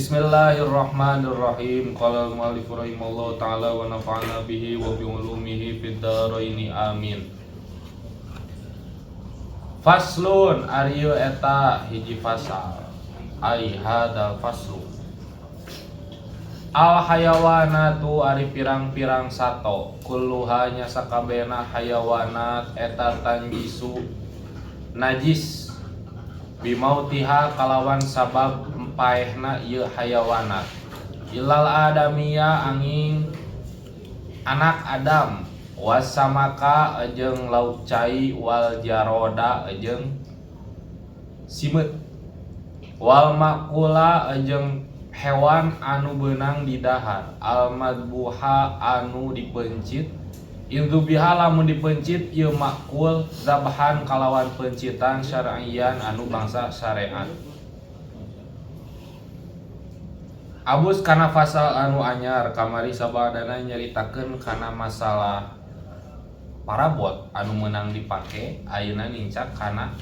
Bismillahirrahmanirrahim. Qala al-mu'allif rahimallahu ta'ala wa nafa'ana bihi wa bi ulumihi fid dharaini amin. Faslun arieu eta hiji fasal. Ai hadal faslu. Al hayawanatu ari pirang-pirang sato. Kulluhanya sakabehna hayawanat eta tanjisu najis. Bimautiha kalawan sabab empaehna ieu hayawanat. Ilal adamiya angin anak Adam, wasamaka jeung lauk cai, wal jaroda jeung simet, wal makula jeung hewan anu beunang di dahar, al madbuha anu dipencit. Intu biha lamun dipencit ieu makul zabahan kalawan pencitan syar'iyan anu bangsa syariat. Abus kana fasal anu anyar kamari sabadana nyaritakeun kana masalah parabot anu meunang dipake. Ayeuna nincak kana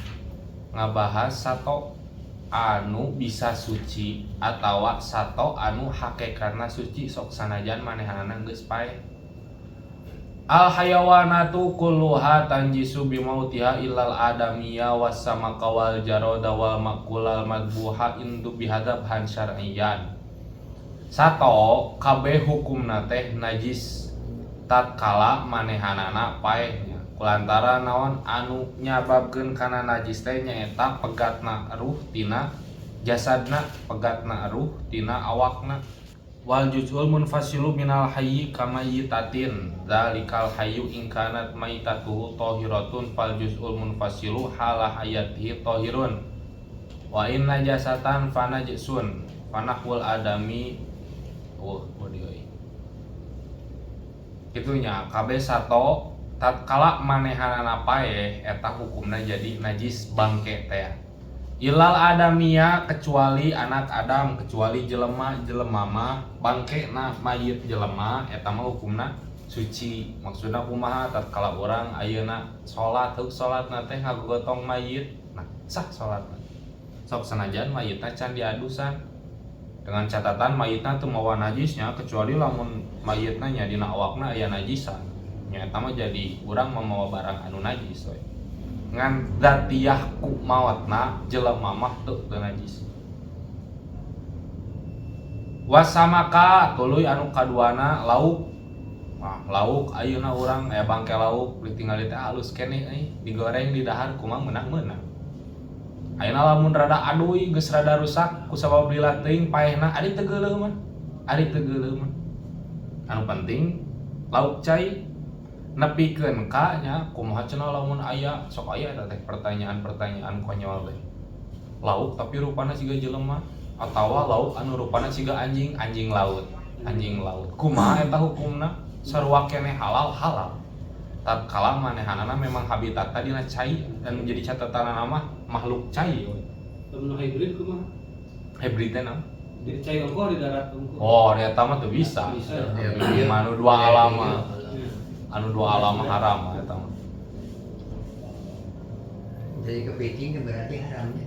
ngabahas sato anu bisa suci atawa sato anu hakikatna suci sok sanajan manehanana geus paeh. Al hayawanatu kulluha tanjisu bimautiha illal adamiyya wasamaka wal jaroda wal makulal madbuha indu bihadab han syar'iyan. Sato kabeh hukumna teh najis tatkala manehanana paehnya. Kulantaran naon anu nyababkeun kana najis teh nyaeta pegatna ruh tina jasadna, pegatna ruh tina awakna. Wal juz'ul munfasilu minal hayyi kama yitatin dzalikal hayyu in kanat maitatuhu tahiratun fal juz'ul munfasilu hala hayatihi tahirun wa in najasatan fanajsun fanahwul adami kitunya kabeh sato tatkala manehanana paeh eta hukumna jadi najis bangke teh. Ilal adamia kecuali anak Adam, kecuali jelema mah bangke na mayit jelema eta mah hukumna suci. Maksudna kumaha tatkala urang ayeuna salat salatna teh ngagotong mayit, nah sah salatna. Sok sanajan mayitna can diadusan dengan catatan mayitna teu mawa najisnya kecuali lamun mayitna nya dina awakna aya najisan. Nya eta mah jadi urang mamawa barang anu najis we. Ngan datiyah ku mautna jelema mah teu najis. Wasamaka tuluy anu kaduana lauk. Nah, lauk ayeuna urang aya bangke lauk ditinggali teh halus keneh digoreng di dahar kumaha meunang-meunang. Ayeuna lamun rada aduy geus rada rusak ku sabab lila teuing paehna ari teu geuleuh mah. Anu penting lauk cai nepikeun ka nya kumaha cenah lamun aya sok aya eta teh pertanyaan konyol teh. Lauk tapi rupana siga jelema atawa lauk anu rupana siga anjing laut. Kumaha eta hukumna? Sarua keneh halal. Tatkala manehanana memang habitatna dina cai dan menjadi catatanana mah makhluk cai we. Lamun hybrid kumaha? Hybrid teh naon? Di cai engko di darat engko. Oh, eta mah teu bisa. Anu dua alam anu dua alam haram eta mah. Jadi kepiting kan berarti haramnya.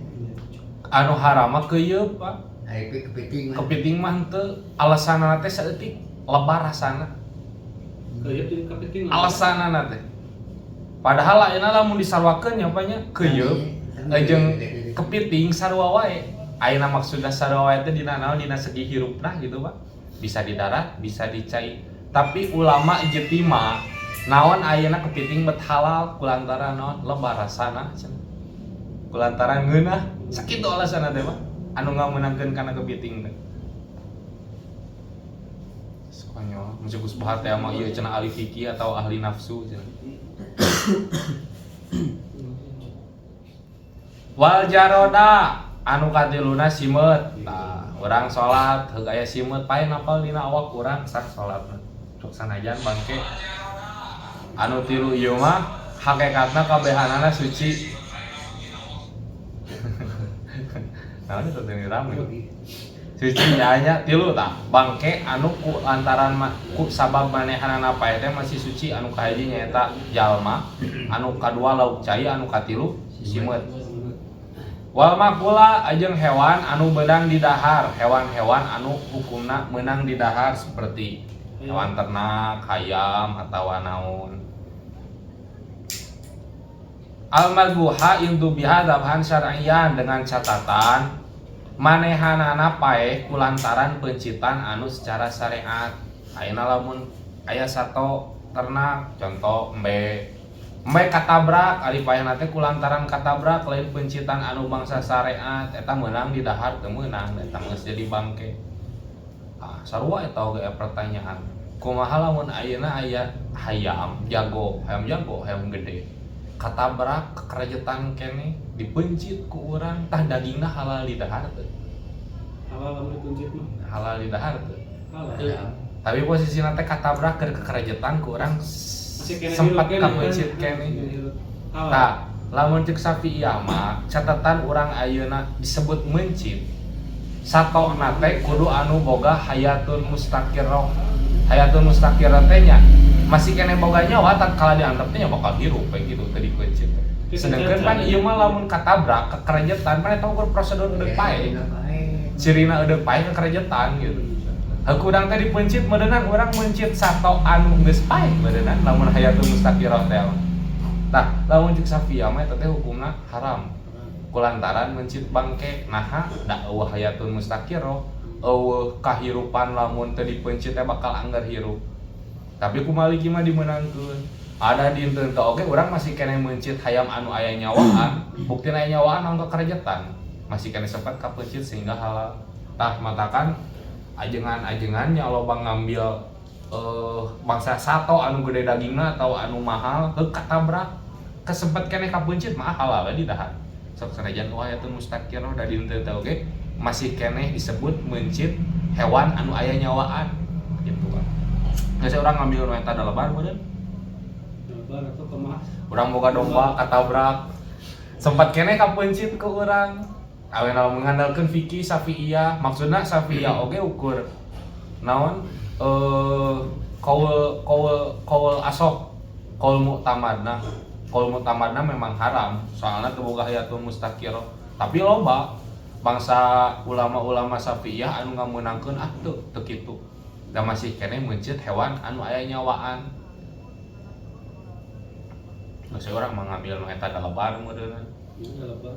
Anu haram mah keuyeub, Pak. Ai kepiting mah. Kepiting mah teu alasanna teh saeutik lebar rasana. Keuyeub jeung kepiting. Alasanna teh. Padahal ayeuna lamun disarwakeun nya apanya? Keuyeub jeung kepiting sarua wae. Ayeuna maksudna sarua wae teh dina naon dina segi hirupna gitu, Pak. Bisa di darat, bisa di cai. Tapi ulama ijtima naon ayeuna kepiting bet halal kulantaran naon lebar rasana cenah. Kulantaran ngeunah sakitu alasanna teh mah anu ngameunangkeun kana kepiting teh. Konyol, mun Gus Bahar teh mah ieu cenah ahli fikih atau ahli nafsu cenah. Wal jaroda anu katiluna simet. Nah, urang salat heug aya simet paeh napal dina awak urang sah salatna. Sok sanajan bangke anu tilu ieu mah hakikatna kabehanana suci. Naon itu teh rame. Suci nya tilu tah bangke anu ku lantaran ku sabab manehanana paeh teh masih suci. Anu kahiji nyaeta jalma, anu kadua lauk cai, anu katilu simet. Wal makula ajeng hewan anu menang di dahar, hewan-hewan anu hukumna menang di dahar seperti hewan ternak, hayam atau naon. Al madbuha intu biha dabhan syar'iyyan dengan catatan manehanana paeh kulantaran pencitan anu secara syariat. Ayeuna lamun aya sato ternak contoh embe katabrak ari paehna teh kulantaran katabrak lain pencitan anu bangsa syariat eta meunang di dahar teu meunang eta geus jadi bangke. Sarua eta oge pertanyaan. Kumaha lamun ayeuna aya hayam jago, hayam gede. Katabrak kekerajetan kene dipencit ku urang tah dagingna halal di dahar teu? Halal lamun dipencit mah. Halal di dahar teu? Halal. Tapi posisina teh katabrak keur kekerajetan ku urang sempat kapencit kene. Tah, lamun ceuk Syafi'iyah mah catatan urang ayeuna disebut mencit. Satona teh kudu anu boga hayatun mustaqirrah. Hayatun mustaqirrah teh nya masih kene boga nyawa tatkala diantep teh nya bakal hirup kayak gitu tadi pencit. Sedangkan pan ieu mah lamun katabrak kekerajetan pan eta ukur prosedur eudeup pae. Cirina eudeup pae kekerajetan gitu. Hakudang teh dipencit meureunnan urang mencit sato anu geus pae meureunnan lamun hayatun mustaqirrah teh. Tah, lamun ceuk Syafi'iyah mah eta teh hukumna haram. Kulantaran mencit bangke naha da eueuh hayatun mustaqirrah, eueuh kahirupan lamun teu dipencit teh bakal anggar hirup. Tapi ku Maliki mah dimeunangkeun. Ada di teu oge urang masih kene mencit hayam anu aya nyawaan, buktina aya nyawaan anu kerajetan. Masih kene sempat kapencit sehingga halal. Tah matakan ajengan-ajengannya loba ngambil bangsa sato anu gede dagingna atau anu mahal heuh katabrak kesempet kene kapencit mah halal di dahar. Sok sanajan hayatun mustaqirrah da di teu oge masih kene disebut mencit hewan anu aya nyawaan gitu kan. Geus urang ngambil nu eta dalabar meureun. Dalabar atau kumaha? Urang boga domba katabrak. Sempat kene kapencit ku urang. Aweuna mengandalkeun fikih Syafi'iyah, maksudna Syafi'iyah oge ukur naon qaul asok, qaul mu'tamadna. Qaul mu'tamadna memang haram, soalna teu boga hayatun mustaqirrah. Tapi loba bangsa ulama-ulama Syafi'iyah anu ngameunangkeun teu kitu. Da masih kene mencit hewan anu aya nyawaan. Geus urang mah ngambil nu eta dalabar meureunna. Dalabar.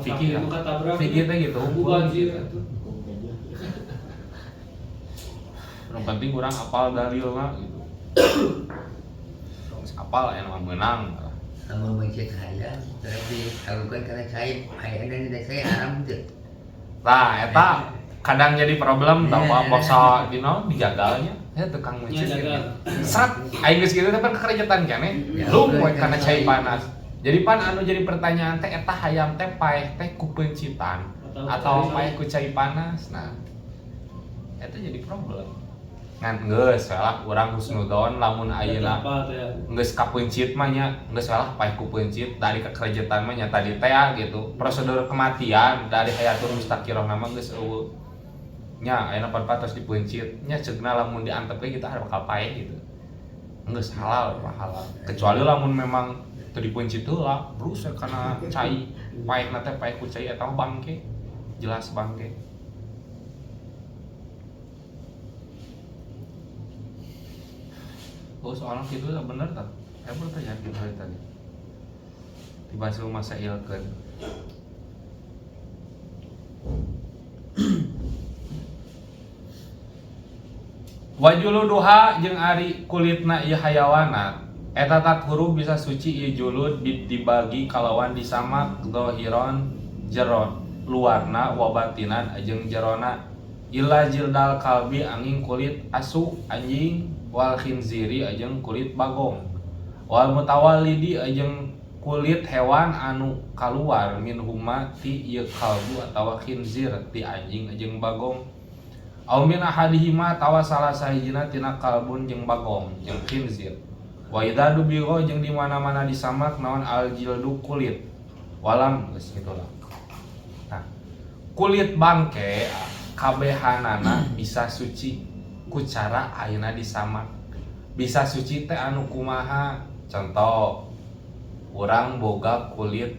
Fikir teh gitu. Yang penting kurang apal dalilna gitu. Apal aya mah meunang. Namun mencit hayam, tapi dilakukan karena saya hayam dan tidak saya haram itu. Nah, eta kadang jadi problem bahwa bangsa dino dijagalnya. Tukang mencit gitu. Seret aing geus kitu teh kan kekerajetan keneh. Lu poe kana cai panas. Jadi pan anu jadi pertanyaan teh eta hayam teh paeh teh ku peuncitan atau paeh ku cai panas. Nah, eta jadi problem. Ngan geus salah urang husnudon lamun ayeuna geus kapeuncit mah nya geus salah paeh ku peuncit dari kekerajetan mah nya tadi teh gitu. Prosedur kematian dari hayatun mustaqirrah nama geus eueuh. Nya ayeuna pantos dipeuncit nya ceugna lamun diantep ge kita bakal paeh gitu. Geus halal halal. Kecuali lamun memang teu dipencit heula, berusaha kana cai, paehna teh paeh ku cai eta bangke. Jelas bangke. Oh soalnya gitu bener tak? Saya bertanya gitu hari tadi. Dibahas rumah saya ilkeun. Wajulu duha jeung ari kulitna ieu hayawanat eta tathuru bisa suci ieu julud dibagi kalawan disamak zahiron jeron luarna wa batinan jeung jerona illa jildal kalbi angin kulit asu anjing wal khinziri jeung kulit bagong wal mutawallidi jeung kulit hewan anu kaluar min huma ti ieu kalbu atawa khinzir ti anjing jeung bagong aw min ahadihima tawa salah sahijina tina kalbun jeung bagong jeung khinzir wa idza dubigo jeung di mana-mana disamak naon al jildu kulit walam geus gitulah. Nah, kulit bangke kabehanana bisa suci ku cara ayeuna disamak. Bisa suci teh anu kumaha? Contoh urang boga kulit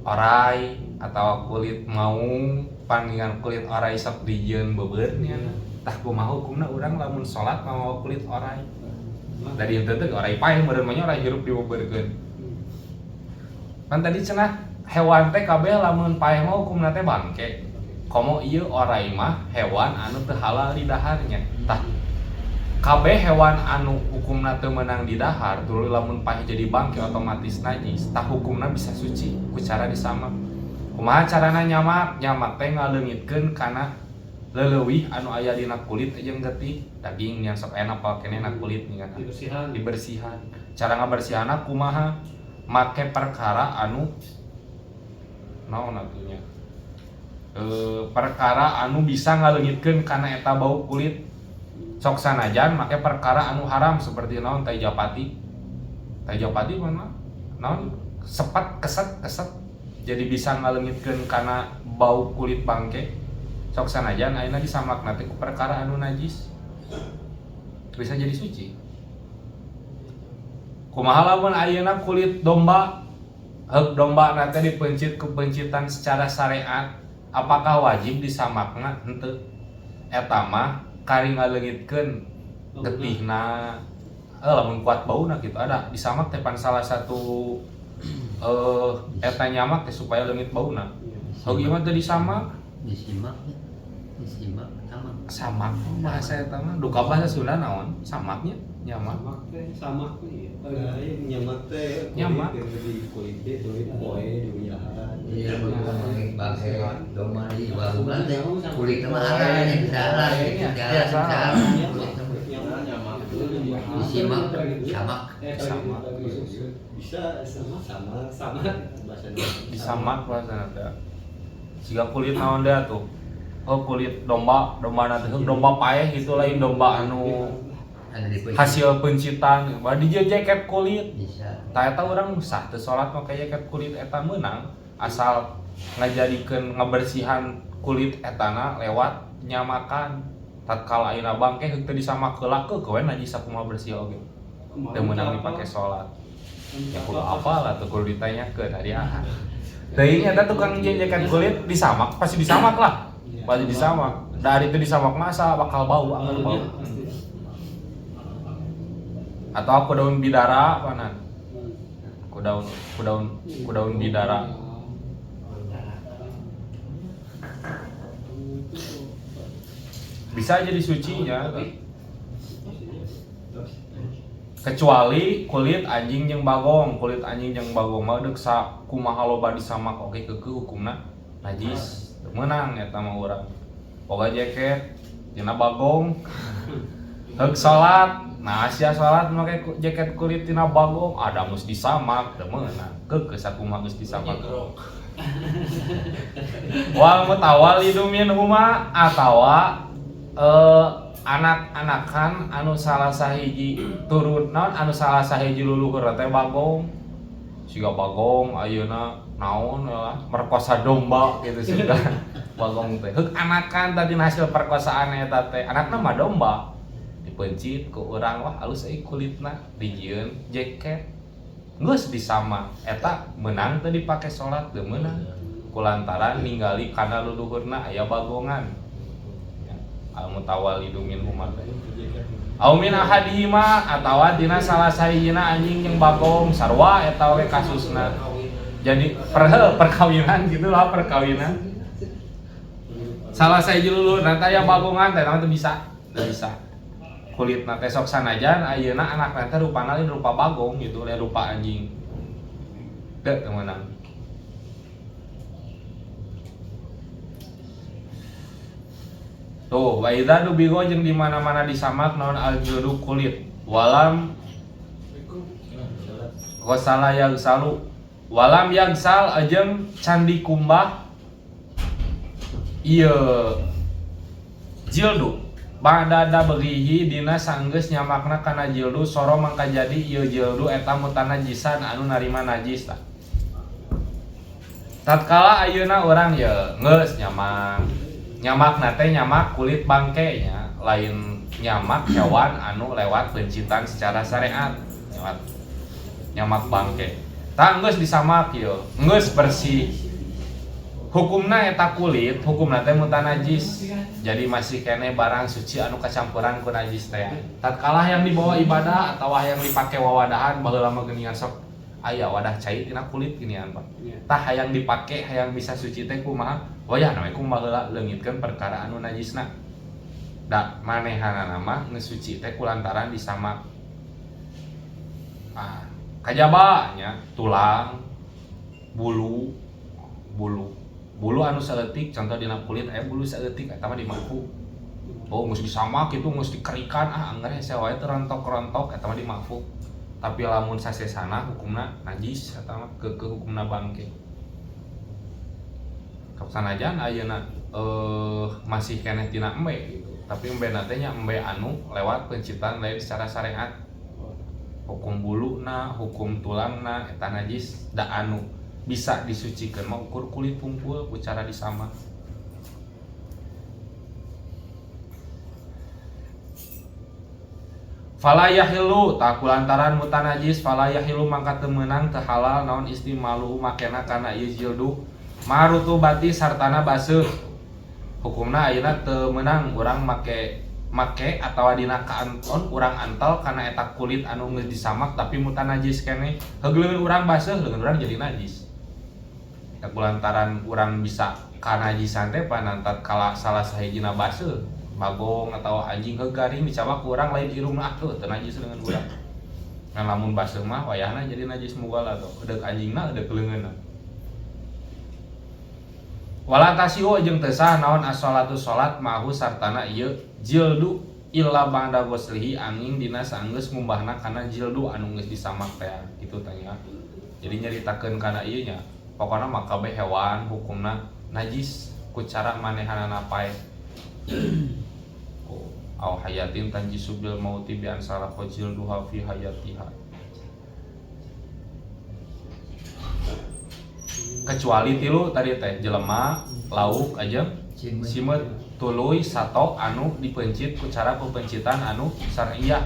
orai atau kulit maung panggingan kulit orai sok dijieun bebeurnya tah kumaha hukumna urang lamun salat mau kulit orai dari itu teh orai paeh meureun mah orai hirup dibebeurkeun kan tadi cenah hewan teh kabeh lamun paeh mah hukumna teh bangke komo ieu orai mah hewan anu teu halal di daharnya tah kabeh hewan anu hukumna teu meunang di dahar tuluy lamun paeh jadi bangke otomatis najis tah hukumna bisa suci ku cara disamak kumaha carana nyamak teh ngaleungitkeun kana leuwih anu aya dina kulit jeung getih daging yang sok enak pakene na kulit nih kan dibersihan cara ngabersihanna kumaha make perkara anu naon atunya perkara anu bisa ngaleungitkeun kana eta bau kulit sok sanajan make perkara anu haram seperti naon tai japati mana naon sepat keset jadi bisa ngaleungitkeun kana bau kulit bangke sok sanajan ayeuna disamakna teh ku perkara anu najis bisa jadi suci kumaha lamun ayeuna kulit domba heuk domba na teh dipencit ku pencitan secara syariat apakah wajib disamakna henteu eta mah kari ngaleungitkeun getihna lamun kuat bauna gitu ada disamak teh pan salah satu eta nyamak teh supaya leungit bauna oge mah teu disamak disimak samak bahasa eta mah duka bahasa Sunda naon samaknya nyamak sama nyamak teh Nyamak. di kulit teh kulit poe di wilahan iya pakai domba di bahugan teh kulit mah halal yang bisa halal bisa halal kulit nyamak disimak sama bisa sama bahasa disamak bahasa eta siga kulit naon deh tuh kulit domba nanti domba paeh itu lain domba anu ada di hasil pencitan bah di jaket kulit bisa tah eta urang sah teu salat make jaket kulit eta meunang asal ngajadikeun ngabersihan kulit etana lewat nyamakan tatkala ayeuna bangke heuk teu disamak heula kewe najis sakumaha bersih oge teu meunang dipake salat ya kudu apal atuh kudu ditanyakeun ari ahad teuing eta tukang jaket kulit disamak pasti disamak lah pasti disamak dari itu disamak masa bakal bau akan bau atau aku daun bidara panan ku daun bidara bisa jadi sucinya kecuali kulit anjing jeung bagong mah deuk sakumaha loba disamak oge keukeuh hukumna najis meunang eta mah urang boga jaket tina bagong heuk salat nah sia salat make jaket kulit tina bagong ada mus disamak teu meunang keukeuh sakumaha geus disamak wal mutawallidu minhuma atawa anak-anakan anu salah sahiji turun naon anu salah sahiji luluhur teh bagong siga bagong ayeuna naon lah merkosa domba gitu sudah bagong teh heuk anakan tadi hasil perkosaan eta teh anakna mah domba dipencit ku urang wah alus euy kulitna dijieun jaket geus disamak eta meunang teu dipake salat teu meunang kulantaran ningali kana luluhurna aya bagongan al mutawallidu minhuma au min ahadihima atawa dina salah sahijina anjing jeung bagong sarua eta we kasusna jadi perkawinan gitulah perkawinan salah sahiji luluhur nanti aya bagongan teh teu bisa kulitna teh sok sanajan ayeuna anakna teh rupana lain rupa bagong gitu lain rupa anjing teu meunang tuh, wa idza dubigo jeung di mana-mana disamak naon aljudu kulit. Walam ghasala yagsalu. Walam yagsal ajeung candi kumbah ieu jildu. Ba'da baghihi dina sanggeus nyamakna kana jildu soro mangka jadi ieu jildu eta mutanajisan anu narima najis tah. Tatkala ayeuna urang ye geus nyamak nate nyamak kulit bangke nya lain nyamak hewan anu lewat pencitan secara syariat nyamak bangke tah geus disamak ieu geus bersih hukumna eta kulit hukumna teh mutan najis jadi masih kene barang suci anu kacampuran ku najis teh tatkala yang dibawa ibadah atau yang dipake wawadahan baheula mah geuningan sok aya wadah cai tina kulit ginian Pak tah hayang dipake hayang bisa suci teh kumaha wayah we kumaha heula leungitkeun perkara anu najisna da manehanana mah ngesuci teh kulantaran disamak kajaba nya tulang bulu anu saeutik contoh dina kulit aya bulu saeutik eta mah dimafu oh geus disamak itu geus dikerikan anggar hese wae teu rontok-rontok eta mah dimafu tapi lamun sasesana hukumna najis eta mah ke hukumna bangke sanajan ayeuna masih keneh tina embe gitu tapi embe na teh nya embe anu lewat pencitan lain secara syariat hukum buluna hukum tulangna eta najis da anu bisa disucikeun mah ukur kulit pungkul ku cara disamak fala yahilu tak kulantaran mutan najis fala yahilu mangka teu meunang teu halal naon istimalu makena kana ieu jildu marutu bati sartana baseuh hukumna ayeuna teu meunang urang make atawa dina kaanton urang antal kana eta kulit anu geus disamak tapi mutan najis keneh heugeuleuh urang baseuh leungeun urang jadi najis da kulantaran urang bisa kanajisan teh panantat kala salah sahijina baseuh bagong atau anjing garing dicabak ku urang lain irungna teu najis leungeun urang ngan lamun baseuh mah wayahna jadi najis mugal atuh deuk anjingna deuk leungeunna wala tasiu jeung teu sah naon as-shalatu salat mahu sartana ieu jildu illa ba'da ghuslihi angin dina saenggeus ngumbahna kana jildu anu geus disamak teh kitu tanya jadi nyaritakeun kana ieu nya pokona mah kabeh hewan hukumna najis ku cara manehanana pae au hayatin tanjisu bil mauti bi ansara jilduha fi hayatiha kecuali tilu tadi teh jelema lauk aja simet tuluy sato anu dipencit ku cara pepencitan anu syariah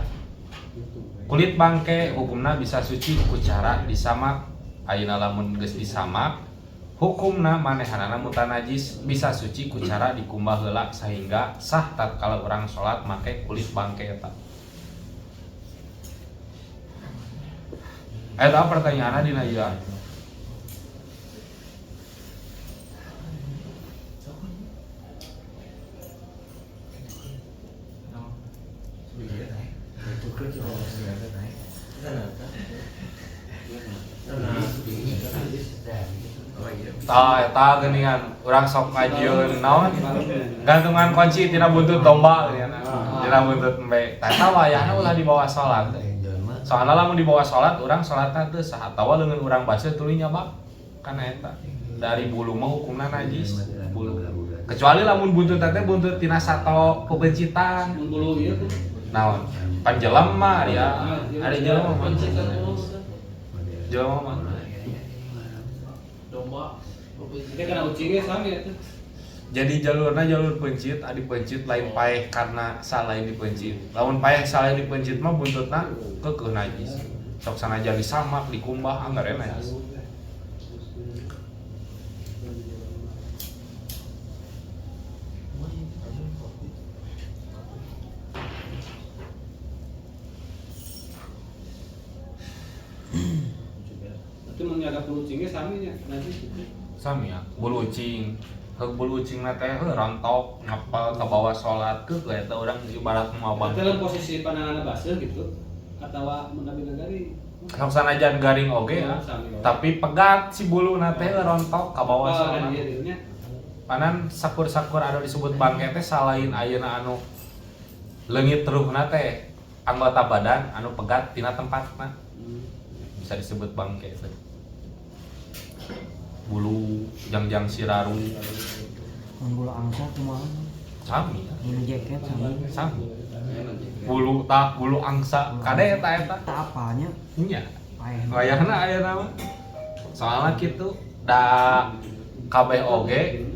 kulit bangke hukumna bisa suci ku cara disamak ayeuna lamun geus disamak hukumna manehanana mutan najis bisa suci ku cara dikumbah heula sehingga sah tatkala urang salat make kulit bangke eta eta pertanyaanna dina ieu eta geuningan urang sok ngajieun naon gantungan kunci tina buntut domba geuningan tina buntut embe eta wayahna ulah dibawa salat soalna lamun dibawa salat urang salatna teu sah atawa leungeun urang baseuh tuluy nyabak kana eta dari bulu mah hukumna najis bulu kecuali lamun buntut teh buntut tina sato pebencitan bulu ieu tuh naon pan jelema ya ada jelema mah jelema mah domba kita kena ucingnya sama ya tuh jadi jalurna jalur pencit adi pencit lain paeh karena salah yang dipencit lamun paeh salah yang dipencit mah buntutna keukeuh najis sok sanajan disamak dikumbah anggar najis itu menjaga pelucingnya sama ya nanti sami ya bulu ucing bulu ucing na teh rontok ngapal ke bawah salat ke eta urang ibarat mabang dalam posisi pandangan baseuh gitu atau menabi garing sok sanajan garing oge ya tapi pegat si bulu na teh rontok ke bawah salat panan sakur-sakur anu disebut bangke teh salain ayeuna anu leungit ruhna teh anggota badan anu pegat tina tempatna bisa disebut bangke teh bulu jangjang siraru bulu angsa kumaha sami bulu jaket sami bulu angsa kade eta apanya nya paeh wayahna ayeuna mah soalna kitu da kabeh oge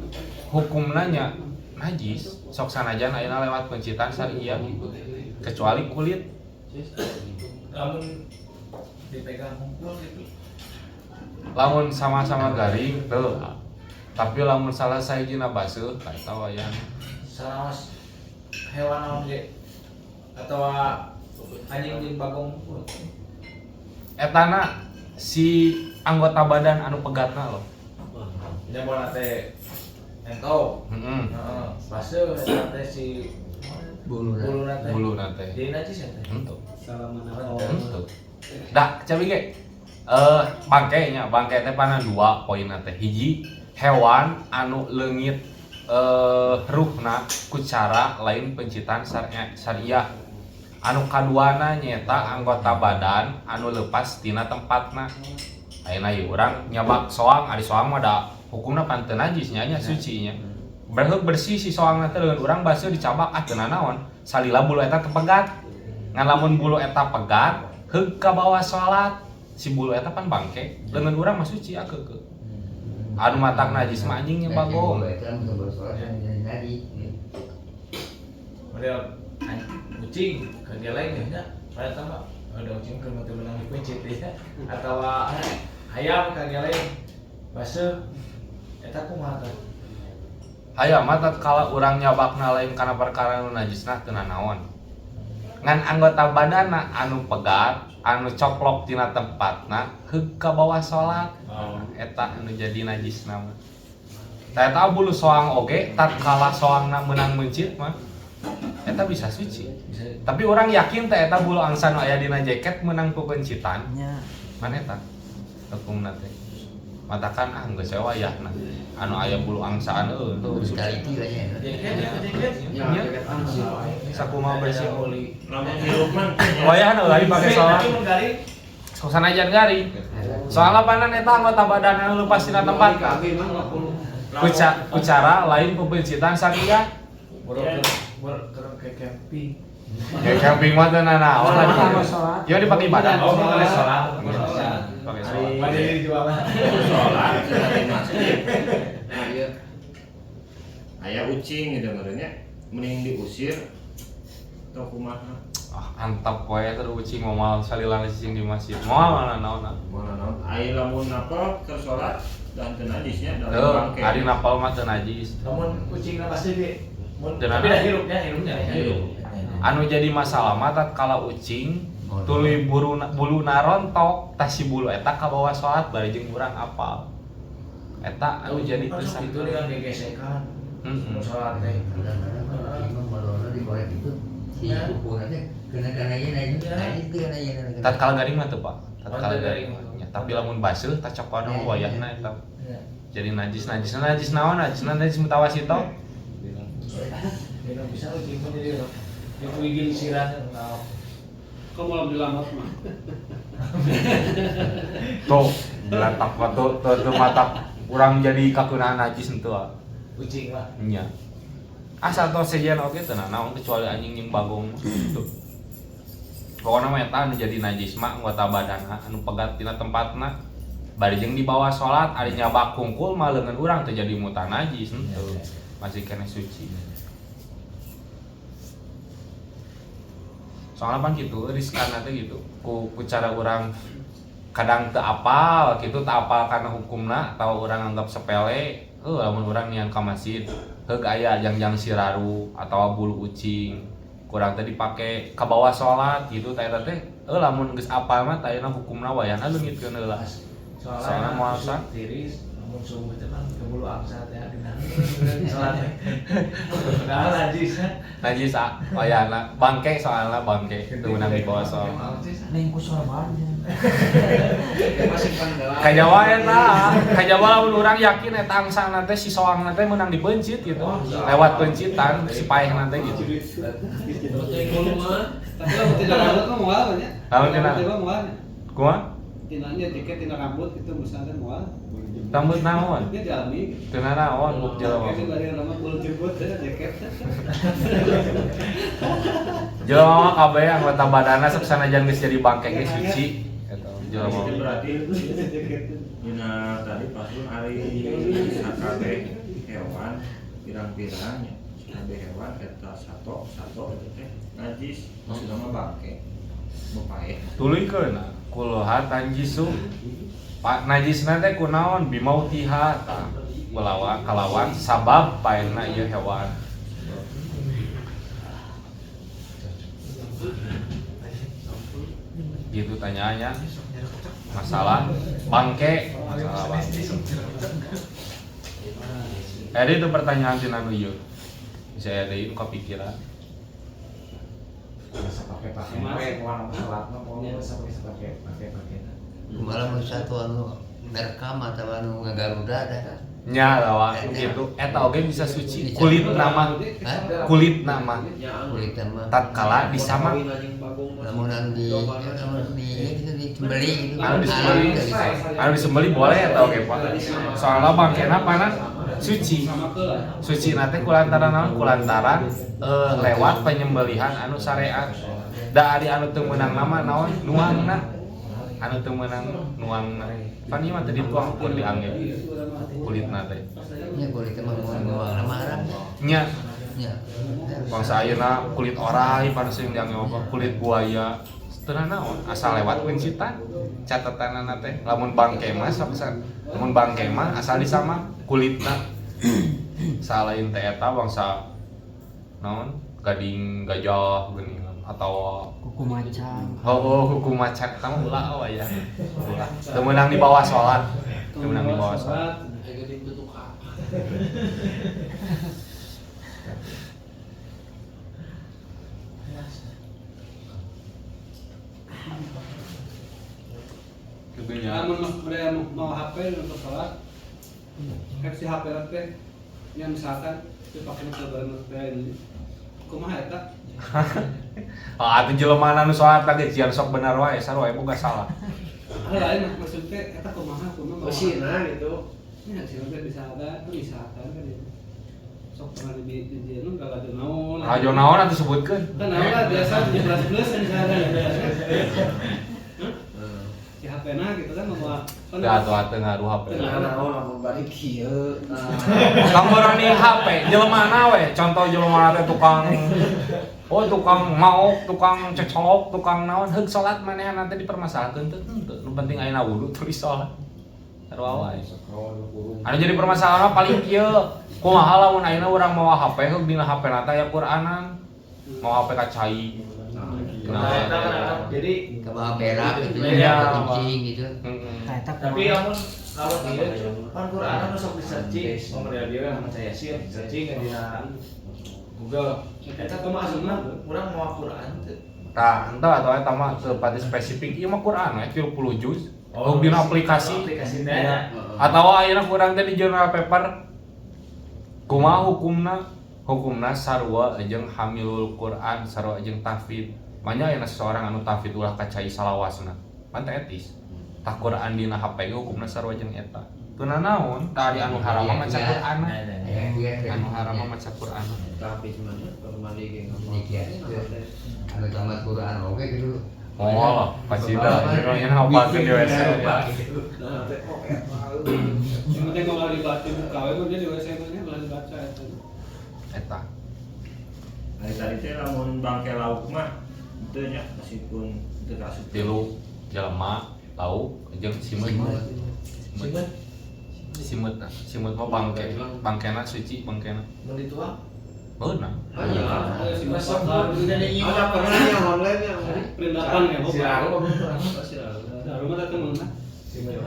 hukumna nya najis sok sanajan ayeuna lewat pencitan syariah gitu kecuali kulit namun dipegang hukum gitu lamun sama-sama garing tuh tapi lamun salah sahijina baseuh eta wayan Saraos hewan naon ge atau anjing jeung bagong etana si anggota badan anu pegatna loh. nyabola teh engkau Heeh. heeh baseuh eta teh si buluna teh Bulu nate. deui najis eta Henteu. Salaman Henteu. Da, cabi ge. Bangke nya, bangke teh pana 2 poinna teh. Hiji, hewan anu leungit ruhna ku cara lain pencitan syariah. Anu kaduana nyeta anggota badan anu lepas tina tempatna. Ayeuna ieu urang nyabak soang, ari soang mah da hukumna pan teu najis nya suci nya. Berheup bersih si soangna teh leun urang baseuh dicabak teu naon. Salila bulu eta teu pegat. Ngan lamun bulu eta pegat, heug ka bawah salat. Si bulu eta pan bangke, leungeun urang mah suci akeukeu. Anu matak najis mah anjing nya bagong. model kucing kegeleng nya pada sama ada kucing keur teu meunang dipencit ya atau hayam kegeleng baseuh eta kumaha teh Hayam mah tatkala urang nyabakna lain kana perkara anu najisna teu naon. Ngan anggota badanna anu pegat, anu coplok tina tempatna heug ka bawah salat. Eta anu jadi najisna mah. Tah eta bulu soang oge tatkala soangna meunang mencit mah eta bisa suci. Tapi orang yakin teh eta bulu angsa nu aya dina jaket meunang ku pencitan. nya Mana eta? Hukumna teh. Matakan geus we wayahna. Anu aya bulu angsaan tuh Brutality banyak. nya sakumaha bersih lamun hirup mah wayahna lagi pake salat. Sanajan garing. Soalnya panan eta anggota badan anu leupas tina tempat. Kucara lain pepencitan syariah. ke camping Ya camping mah teu naon Salat lagi. sama salat. Ya dipake ibadah. oh mau salat Pakai salat. mari dijual Aya ucing gitu merenya mending diusir atau kumaha Antap wae teh ucing momal salila cicing di masjid. Moal naon. mana naon aya lamun apa keur salat dan teu najisnya dari Tuh, bangke ari napal mah teu najis. namun kucingna pasti ge Teu tapi naon. dah hirupnya Hirup. Anu jadi masalah mah tatkala ucing tuluy buluna rontok, tah si bulu eta ka bawah salat bari jeung urang apal. Eta anu jadi itu tersangka. dengan gegesekan Heeh. salat teh Tatkala garing mah teu Pak. Tatkala Oh, garing. garing. Ya, tapi lamun baseuh tah cokona Ya, wayahna eta. ya Jadi najis naon? Najis mutawasito. Tidak bisa ucing pun jadi itu gigi sirat enggak Kok malam dilamar mah? Tuh, dilantak tuh mata urang jadi kakeunaan najis henteu. kucing lah Nya. Asal tos sejen oge teu naon kecuali anjing jeung bagong gitu. Pokona mah eta anu jadi najis mah anggota badanna anu pegat tina tempatna. Bari jeung di bawah salat ari nyabak kungkul mah leungeun urang teu jadi muta najis henteu. Masih kena suci. Soalnya pan gitu, riskan teh gitu. Ku cara urang kadang teu apal gitu, teu apal karena hukumna atau urang anggap sepele. Lamun urang nian ka masjid, heug aya jangjang siraru atau bulu ucing. Kurang teh dipake ka bawah salat gitu teh eta teh. Lamun geus apal mah teh hukumna wayahna leungitkeun heula. Soalnya moal sak tiris namun subuh itu kan kebulu angsa teh dina salat teh udah najis najis wayahna bangke soalna bangke teu meunang di bawah salat. Ning ku sorbannya. masih pandalan Kajawa eta, kajawa lamun urang yakin eta angsana teh si soangna teh meunang dipencit gitu. Lewat pencitan si paehna teh gitu. Tapi lamun tina rambut mah moal nya. Lamun tina- Rambut mah moal. Kumaha? Tinanya jaket tina rambut itu misalnya moal. Rambut naon? Dia jalmi. Teu naon buk jelema. Pakai bari rambut bulu jemput ya jaket. Jelema mah kabeh anggota badanna sok sanajan geus jadi bangke ge suci eta jelema. Itu berarti Jaket. dina tadi pasun hari sakabeh hewan pirang-pirangnya sakabeh hewan eta sato itu teh najis maksudna mah bangke nu paeh Tuluykeun kuluhat anjisu Pak najisna teh kunaon bimautiha tah kalawan sabab paena ieu hewan. Gitu tanyaannya masalah bangke. Itu pertanyaan tina nu ieu. Saya ada itu kepikiran. Bisa pakai warna salat mah mau bisa pakai. Kumaha mun satu anu merekam atau anu ngagaruda ada kan? Nya lawa gitu. Eta oge bisa suci kulit nama. Kulit nama. Kulit mah Tatkala disamak lamun anu di disembeli gitu. Anu disembeli boleh atau oge Pak? Soalnya bangkena panas suci. Suci nate kulantaran naon? Kulantaran lewat penyembelihan anu syariat. Da ari anu teu meunang nama naon? Nuangna. Anu teu meunang nuangna. Pan ieu mah teu dituang pun diangge. Kulitna teh. Nya kulit mah nuang nama haram. Nya Nya. bangsa ayeuna kulit orai pada sering diangge apa kulit buaya. Teu naon asal lewat pencitan. Catatanana teh lamun bangke mah lamun bangke mah asal disama kulitna. Salain teh eta bangsa naon gading gajah geuning atau Kuku macan. kuku macan eta mah ulah we ya. Ulah. Teu meunang di bawah salat. Teu meunang di bawah salat. Namun mereka mau HP untuk sholat, si HP teh yang misalkan dipakai untuk barang ini, kumaha eta? Atuh jelema anu salat teh cian sok bener wae sarua boga salah. Lain maksudnya eta kumaha Oh sina gitu. Ya sih udah misalkan kan itu. Sok pernah di anu enggak ada naon. Ajo naon atuh sebutkeun. Kan naon lah biasa 17 plus kan misalkan. Si HP-na gitu kan mau Da atuh ngaruh HP. Naon lamun balik kieu. Gambaran di HP jelemana we, contoh jelemana teh tukang maok, tukang cecolok, tukang naon heug salat manehan nanti dipermasalahkeun teu henteu. Nu penting ayeuna wudu tulis salat. Sarua wae. Anu jadi permasalahan paling kieu, kumaha lamun ayeuna urang mawa HP heug dina HP na teh aya Qur'anan. Mau HP kacai. Jadi Kebawa berak gitu Iya. ya, kencing gitu. Nah, eta tapi namun kalau dia kan Quran anu sok di-searching, model dia sama saya sih searching di Google. Eta kumaha asupna urang mau Quran teh. Tah, entah atau eta mah teu pati spesifik ieu mah Qur'an we 30 juz. Oh, dina aplikasi. Aplikasi teh. Atawa ayeuna kurang teh di jurnal paper kumaha hukumna sarua jeung hamilul Quran sarua jeung tahfidz. Manya ayeuna seseorang anu tahfidz ulah kacai salawasna. Pan teh etis. Tah Quran dina HP ge hukumna sarua jeung eta. Teu naon, tah ari anu haram mah maca Quran. Anu haram mah maca Quran. Tapi sebenarnya kalau mandi ge Anu tamat Quran oke gitu. Oh, pasti dah. Yang hafalkeun di WC. Nah, teh oh Yang penting mau dibaca buka we dia di WC nya boleh dibaca eta. Eta. Nah tadi teh lamun bangke lauk mah teu nya meskipun teu asup Tilu jelema lauk jeung simut. Simut mah bangkena suci bangkena. Mun dituang Beunang. masuk dari ieu ada pernah yang online yang Perindapan ya, si Lalu Daru mah datang mana?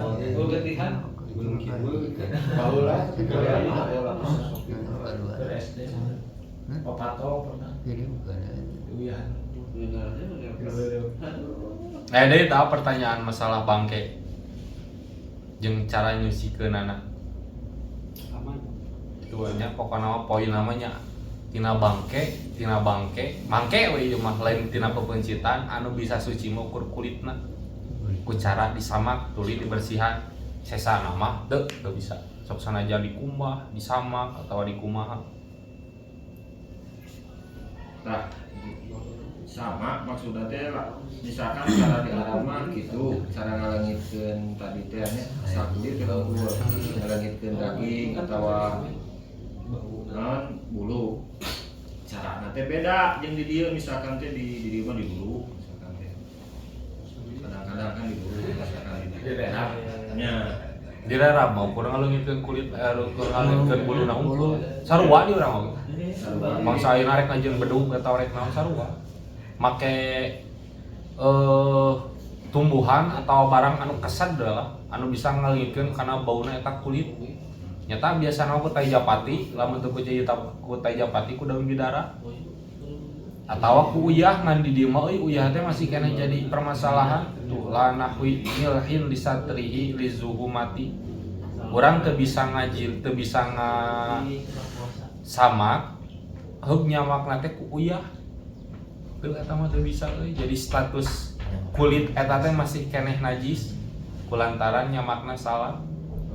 Oh, latihan. Gunung Kidul. baheula Aduh. ke SD. Papato pernah. Jadi bukan. Uyahan. Deui tah pertanyaan masalah bangke. Jeung cara nyusikeunana. Aman. Itu nya pokona mah poin namanya tina bangke mangke we ieu mah lain tina pepeuncitan anu bisa suci mah ukur kulitna. Ku cara disamak, tuluy dibersihan. Sesana mah teu bisa. Sok sanajan dikumbah, disamak atawa dikumaha. Nah, sama maksudnya teh lah misalkan cara di agama gitu cara ngalangitkeun tadi teh nya sakti teh bulu ngalangitkeun daging atawa naon bulu cara teh beda jeung di dieu misalkan teh di dieu mah di bulu misalkan teh kadang-kadang kan di bulu misalkan di Di daerah. nya Di daerah mau kurang ngalungitkeun kulit kurang ngalungitkeun buluna unggul. Sarua di urang oge. Mangsa ayeuna rek ngajeun bedug atau rek naon sarua. Make tumbuhan atau barang anu kesed lah anu bisa ngalungitkeun kana bauna eta kulit. Nyata biasana ku tai japati, lamun teu ku tai japati ku daun bidara. Atawa ku uyah ngan di dieu mah euy uyah teh masih kena jadi permasalahan. Tuh la nahwi milhin lisatrihi lizuhumati. Urang teu bisa ngajil, teu bisa samak heug nyamakna teh ku uyah. Teu eta mah teu bisa euy. Jadi status kulit eta teh masih keneh najis kulantaran nyamakna salah.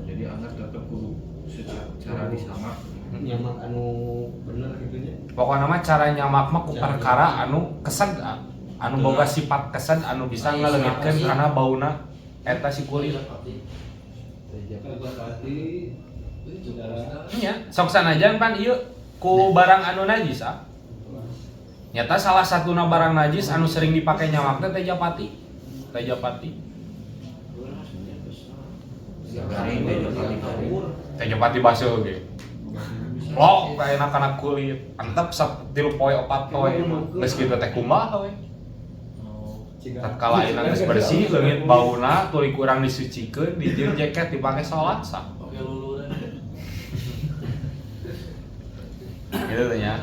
jadi anak tetap kudu secara disamak. Nyamak anu bener gitu nya. Pokokna mah cara nyamak mah ku perkara anu kesed anu boga sifat kesed anu bisa ngaleungitkeun kana bauna eta si kulit. Japati udara. Nya, sok sanajan pan ieu ku barang anu najis Nyata salah satuna barang najis anu sering dipake nyamak teh japati. Teh japati. Garing teh japati. Teh japati baso ge. Lo kayak anak kulit, antep tilu poe 4 poe, geus kitu teh kumaha we. Tatkala ayeuna geus bersih, leungit bauna tuluy kurang disucikeun, dijieun jaket dipake salat sah. Gitu teh nya.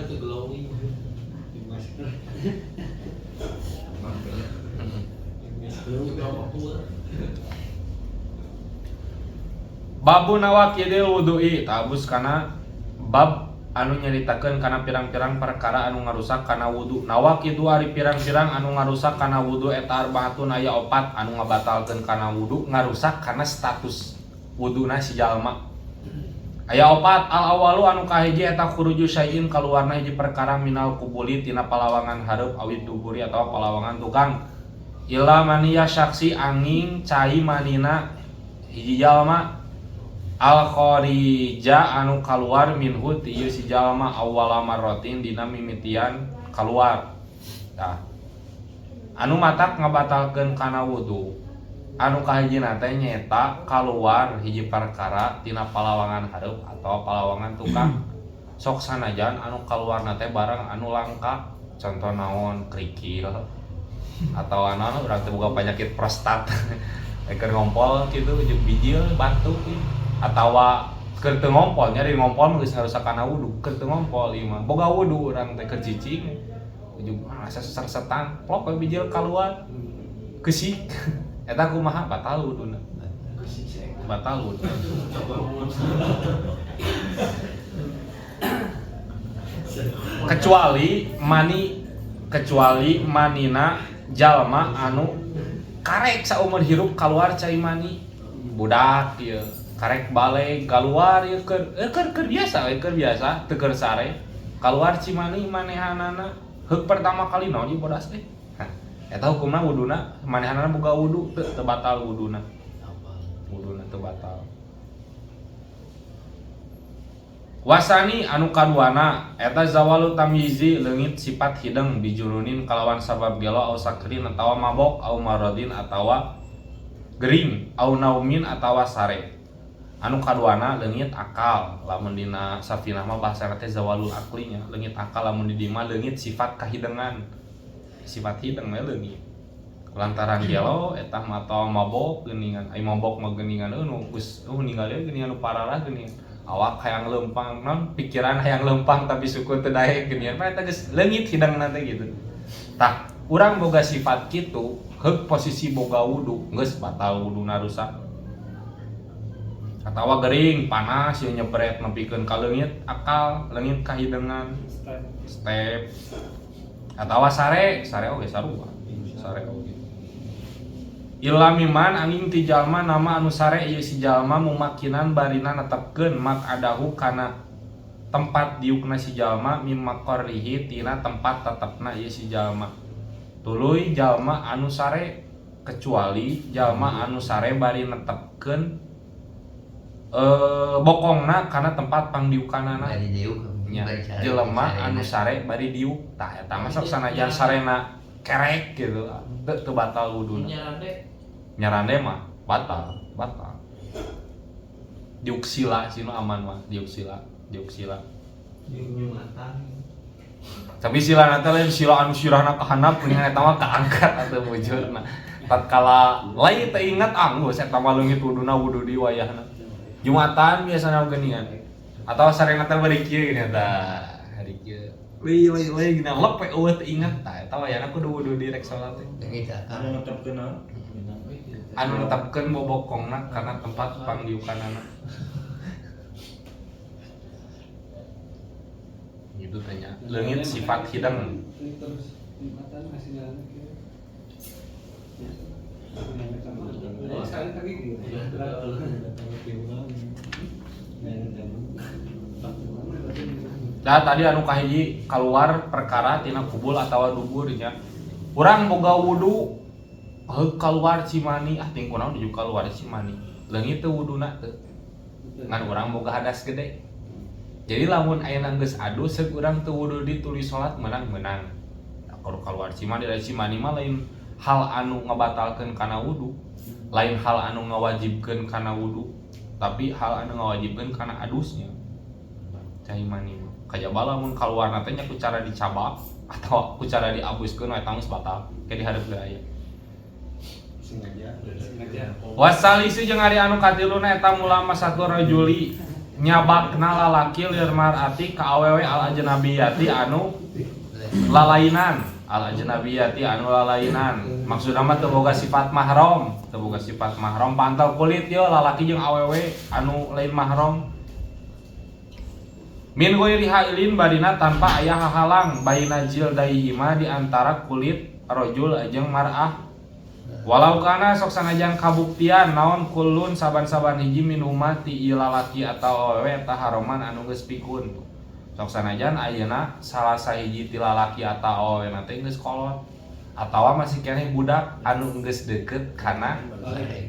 Babu nawakidil wudu'i tabus kana bab anu nyaritakeun kana pirang-pirang perkara anu ngarusak kana wudu. Nawakidu ari pirang-pirang anu ngarusak kana wudu eta arbaatun aya 4 anu ngabatalkeun kana wudu, ngarusak kana status wuduna si jalma. Aya 4 al awalu anu kahiji eta khuruju syai'in kaluarna hiji perkara minal kubuli tina palawangan hareup awit duburi atawa palawangan tukang. Ila mania syaksi angin cai manina hiji jalma al kharija anu kaluar minhu ieu si jalma awwala marratin dina mimitian kaluar. Tah. Anu matak ngabatalkeun kana wudu. Anu kahijina teh nyeta kaluar hiji perkara tina palawangan hareup atawa palawangan tukang. Sok sanajan anu kaluarna teh barang anu langka, contoh naon krikil atau anu urang teh boga penyakit prostat. Keur ngompol kitu jeung bijil batuk atawa keur teu ngompol nya di ngompol geus ngarusak kana wudu, keur teu ngompol ieu mah boga wudu urang teh keur cicing ujug asa sesetang plok we bijil kaluar keusik eta kumaha batal wuduna batal wudu kecuali manina jalma anu karek saumur hirup keluar cai mani budak ieu karek balik keluar ieu keur biasa teu keur sare keluar cimani manehanana heuk pertama kali naon ieu bodas teh eta hukumna wuduna manehanana boga wudu teu batal wuduna teu batal. Wasani anu kaduana eta zawalu tamyizi leungit sifat hideung bijurunin kalawan sabab gelo au sakrin atawa mabok au maradin atawa gering au naumin atawa sare. Anu kaduana leungit akal lamun dina safinah mah bahasa teh zawalul aqlinya leungit akal lamun di dieu mah leungit sifat kahideungan. Sifat hideung mah leungit. Lantaran gelo eta mah atawa mabok geuningan ai mabok mah geuningan nu geus ninggalin geuningan nu pararah geuningan awak hayang lempang non pikiran hayang lempang tapi suku teu daek geuningan mah eta geus leungit hideungna teh gitu. Tah urang boga sifat kitu heug posisi boga wudu geus batal wuduna rusak. Atawa gering panas yang nyepret nepikeun ka leungit akal leungit kahideungan step atawa sare oge sarua sare oge ilamiman angin ti jalma nama anu sare ieu si jalma mumakinan barina netepkeun mak adahu kana tempat diukna si jalma mimaqarrihi tina tempat tetepna ieu si jalma tuluy jalma anu sare kecuali jalma anu sare bari netepkeun bokongna kana tempat pangdiukanana nya jelema anu sare bari diuk tah eta mah sok sanajan sarena kerek gitu teu batal wuduna nyarande mah batal diuksila sih aman mah diuksila tapi sila nanti lain sila anu sirahna kahandap kuningan eta mah kaangkat atau mujurna tatkala lain teu ingat anggus eta mah leungit wuduna wudu di wayahna Jumatan biasana geuningan atau sareng teh bari kieu gini eta hari kieu leuy gina lepe eueuh teu ingat tah eta wayahna kudu wudu di rek salat teh Kita kan Anu netepkeun anu netepkeun bobokongna karena tempat pangdiukanana gitu tanya leungit sifat hidang terus Jumatan masih jalan sekali lagi Dah tadi anu kahiji keluar perkara tina kubul atawa dubur nya. Urang boga wudu heug keluar cimani ting kunaon nuju keluar cimani. Leungit teu wuduna teu. Ngan urang boga hadas gede. Jadi lamun ayeuna geus adu seug urang teu wudu di tuluy salat menang-menang. Kalau keluar cimani dari cimani mah lain hal anu ngabatalkeun kana wudu. Lain hal anu ngawajibkeun kana wudu, tapi hal anu ngawajibkeun kana adusnya. Cai mani mah. Kajaba lamun kaluarna teh nya ku cara dicabak atau ku cara diabuskeun eta geus batal. Ke di hareup aya. sengaja Wasalisu jeung ari anu katiluna eta mulama satu rajuli nyabakna lalaki lieur mar'ati ka awewe al ajnabiyati anu lalainan al ajnabiyati anu lalainan maksudna mah teu boga sifat mahram pantal kulit yo lalaki jeung awewe anu lain mahram min ghairi hailin badina tanpa aya hahalang baina jildaihima di antara kulit rajul jeung mar'ah walau kana sok sanajan kabuktian naon kulun saban-saban hiji minuma ti ieu lalaki atawa awewe eta haroman anu geus pikun sok sanajan ayeuna salah sahiji ti lalaki atawa awewe teh geus kolot atawa masih keneh budak anu geus deukeut kana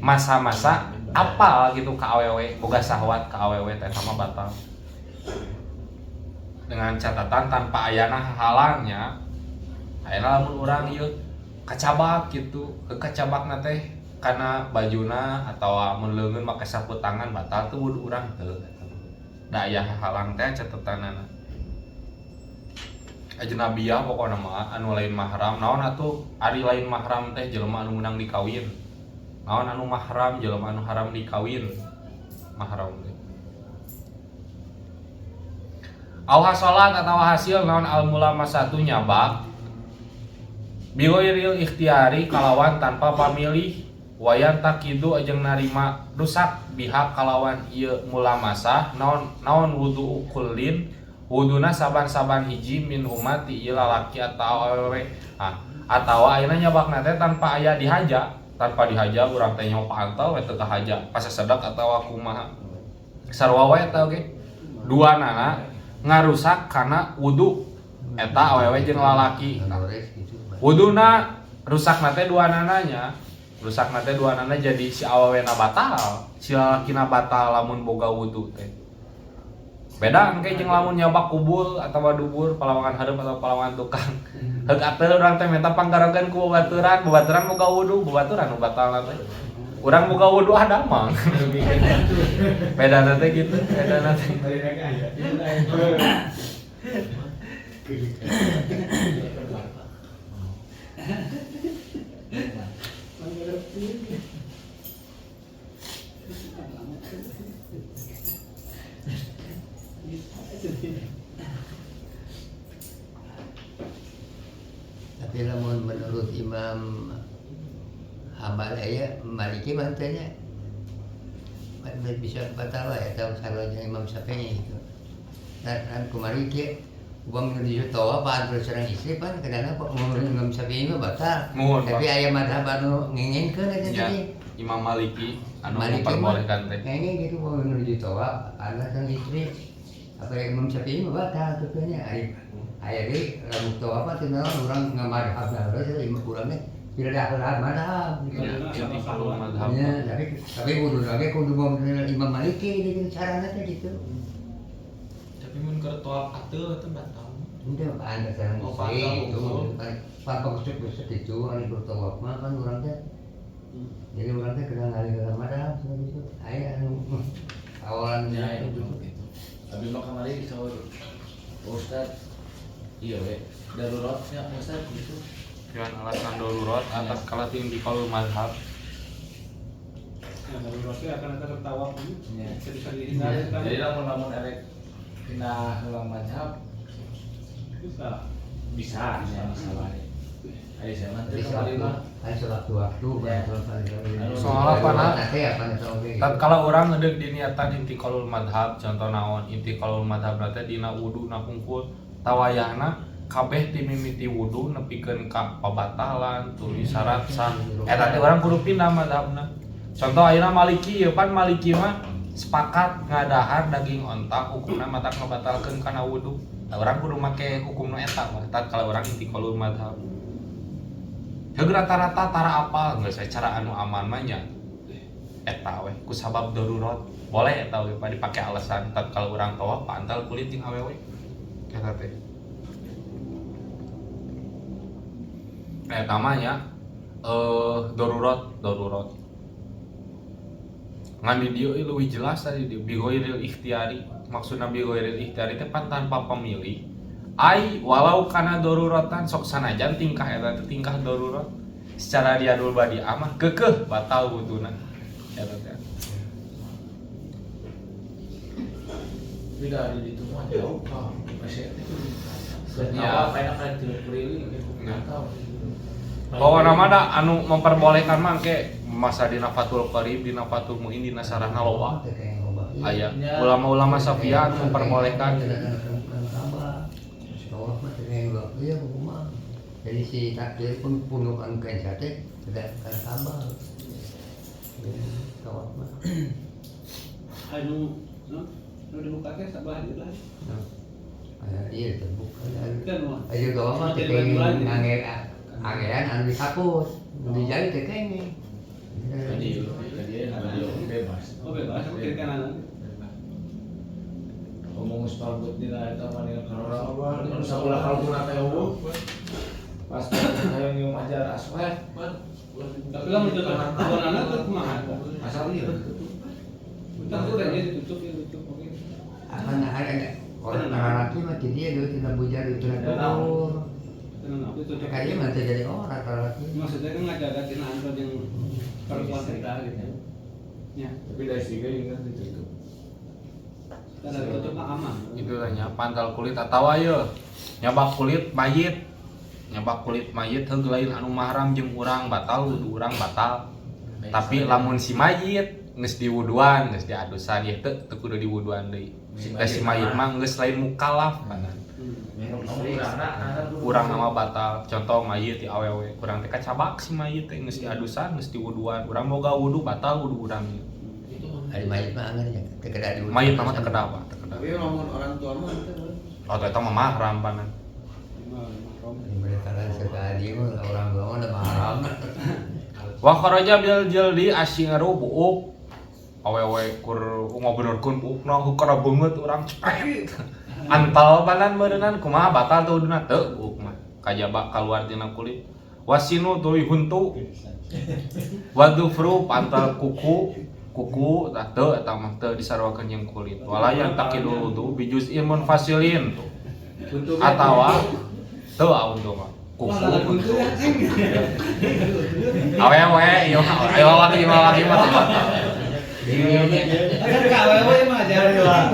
masa-masa apal gitu ka awewe boga syahwat ka awewe teh mah batal dengan catatan tanpa ayana halangnya ayeuna lamun urang ieu kacabak gitu kacabakna teh kana bajuna atawa mun leungeun make sapu tangan batal teu wudu urang teu da aya halang teh catetanana ajnabiyah pokona mah anu lain mahram naon atuh ari lain mahram teh jelema anu meunang dikawin naon anu mahram jelema anu haram dikawin mahram teh Auha salat atau hasil naon al-mulama satu nyabak bigoiril ikhtiari kalawan tanpa pamilih wayan takidu ajeng narima rusak bihak kalawan ieu mulamasa naon wudu kullin wuduna saban-saban hiji min humati ieu lalaki atawa awewe atawa ayeuna nyabakna teh tanpa aya dihaja urang teh nyaho pantel we teu kahaja pasasedak atawa kumaha sarua wae eta oge duanana ngarusak karena wudu eta awewe jeung lalaki wuduna rusakna teh dua nananya jadi si awewena batal si lalakina batal lamun boga wudu teh beda engke jeung lamun nyabak kubul atawa dubur palawangan hareup atau palawangan tukang heug ateul urang teh minta panggarogan ku babaturan boga wudu babaturan nu batalna teh urang boga wudu hadamang bedana teh gitu bedana teh tapi lamun menurut Imam Hambal aya Maliki mantenya bisa batal ya atau salahnya Imam Syafi'i itu dan kemarin ke uang menuju tawa pan berserang istri pan kadang apa ngomongin Imam Syafi'i mah batal tapi aya madhab anu nginginkeun eta tadi Imam Maliki anu Maliki memperbolehkan teh kayaknya gitu mau menuju tawa anak sang istri apa Imam Syafi'i mah batal tuh nya aya deui lamun tawa apa teh urang ngamadhab hareuy imam urangnya tidak ada madhab ya tapi kudu lagi kudu mau Imam Maliki dengan caranya teh gitu tapi mun keur tolak ateul teh batal udah ada sareng istri itu apa kusut itu anu bertawaf mah kan urang teh Jadi orang teh kena ngalih ke madam gitu. Aya anu awalan Ya, itu gitu. Abi mah kamari sahur Ustad. Iya we, daruratnya Ustad gitu. Dengan alasan darurat atas kalatin di kolom madhab. Nah, dari Rosi akan ada tertawa pun. Ya. Bisa dihindari kan? Jadi lamun erek pindah ulang mazhab Bisa. bisa ya masalah. Ayo saya nanti Jadi kembali mah. ada sewaktu-waktu Ya. Soalnya apa, Nak? Nanti apa nanti Tatkala orang ngedeg di niatan intiqalul madhab, contoh naon intiqalul madhab nanti dina wudu na hungkul tawayahna kabeh ti mimiti wudu nepikeun ka pabatalan tulis syarat sah. Eta teh urang kudu pindah madhabna. Contoh ayeuna Maliki ieu pan Maliki mah sepakat ngadahar daging onta hukumna mata ngabatalkeun kana wudu. Da urang kudu make hukumna eta mah tatkala urang intiqalul madhab. Heug rata-rata tara apal geus cara anu aman mah nya eta we ku sabab darurat boleh eta we pa dipake alasan tatkala urang tawaf pantal kulit jeung awewe eta teh eta mah nya darurat ngan di dieu leuwih jelas tadi di bigoiril ikhtiari maksudna bigoiril ikhtiari teh pan tanpa pemilih ai walau kana daruratan sok sanajan tingkah eta teh tingkah darurat secara diadul badi amah keukeuh batal wuduna eta teh Tidak ada di itu mah jauh kah masih Ya. apa enak kan tidak keliling gitu nggak tahu. bahwa nama da anu memperbolehkan mah ke masa dina Fathul Qarib dina Fathul Muin dina sarahna loba aya ulama-ulama Syafi'iyah anu memperbolehkan jadi si takdir pun punukan kain sate tidak akan tambah tawaf mah Anu, dibuka teh sebelah dia lah. iya terbuka Kan mah. ayo doa mah tekeng angeran anu disaput dijali tekeng Jadi bebas. Oh bebas, aku kiri kanan. Ngomong separbut dina eta mah dina karora anu sakulah kalbuna teh eueuh. Pas ayo nyium ajar asweh. Tapi lah menurut anak tuh kumaha? Asal ieu. Bentar tuh udah ditutup ya tutup oke. akan ada orang laki mah dia dulu tidak bujar itu nakur Tenang aku tutup. kayaknya mah jadi orang laki Maksudnya kan ngajaga tina antara yang perempuan kita gitu. Ya, Tapi dari siga ingat ditutup. kita dari tutup mah aman. itu nya pantal kulit atawa ieu nyabak kulit mayit heug lain anu mahram jeung urang batal wudu urang batal tapi lamun si mayit geus diwuduan geus diadusan ieu teu kudu diwuduan deui si mayit mah geus lain mukallaf panan urang nama batal contoh mayit di awewe urang teh kacabak si mayit teh geus diadusan geus diwuduan urang boga wudu batal wudu urang hari mayit mah angin ya terkena di mayit mah terkena apa terkena Tapi ngomong orang tua mah itu oh eta mah mahram panan mereka sekali mah orang tua mah udah mahram wa kharaja bil jaldi asyiru buuk awewe kur ngobrolkeun buukna hukara beungeut urang cepet antal panan meureunnan kumaha batal teu wuduna teu buuk mah kajaba kaluar tina kulit wasinu tuluy huntu wadufru pantal kuku tah teu eta mah teu disarwakeun jeung kulit walayan taqidul wudu bijuz ilmun fasilin atawa teu auntu mah kuku awewe ieu laki mah Kan kawewe mah jare lah.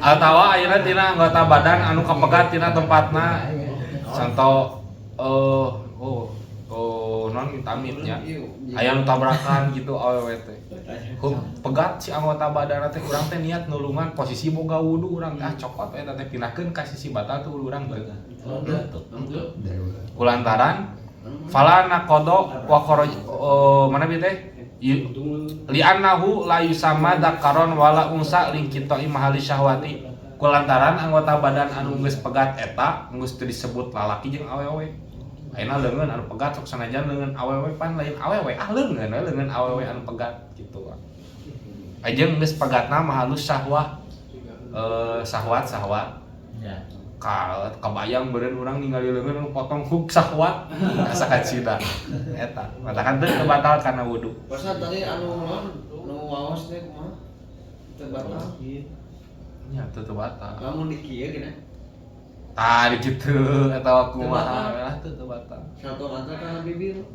atawa ayeuna tina anggota badan anu kapegat tina tempatna contoh non tamitnya aya nu tabrakan gitu awewe teh pegat si anggota badan teh urang teh niat nulungan posisi boga wudu urang teh cokot eta teh pindahkeun ka sisi batal teh urang teu kulantaran fala naqodo wa kharaj mana bi teh li'annahu la yusamma dzakaron wala unsa liqita'i mahali syahwati kulantaran anggota badan anu geus pegat eta geus teu disebut lalaki jeung awewe ayeuna leungeun anu pegat sok sanajan leungeun awewe pan lain awewe leungeun awewe anu pegat gitu ajeung geus pegatna mahalus syahwah sahwat Ya. kabayang beureun urang ningali leungeun potong huk sahwat asa kacida eta matakan teu batal kana wudu. Pasal tadi anu naon nu waos teh kumaha? Teu batal. Nya teu batal. Lamun di kieu gini. Tah dikitu atawa kumaha lah teu batal. Satu mata kana bibir.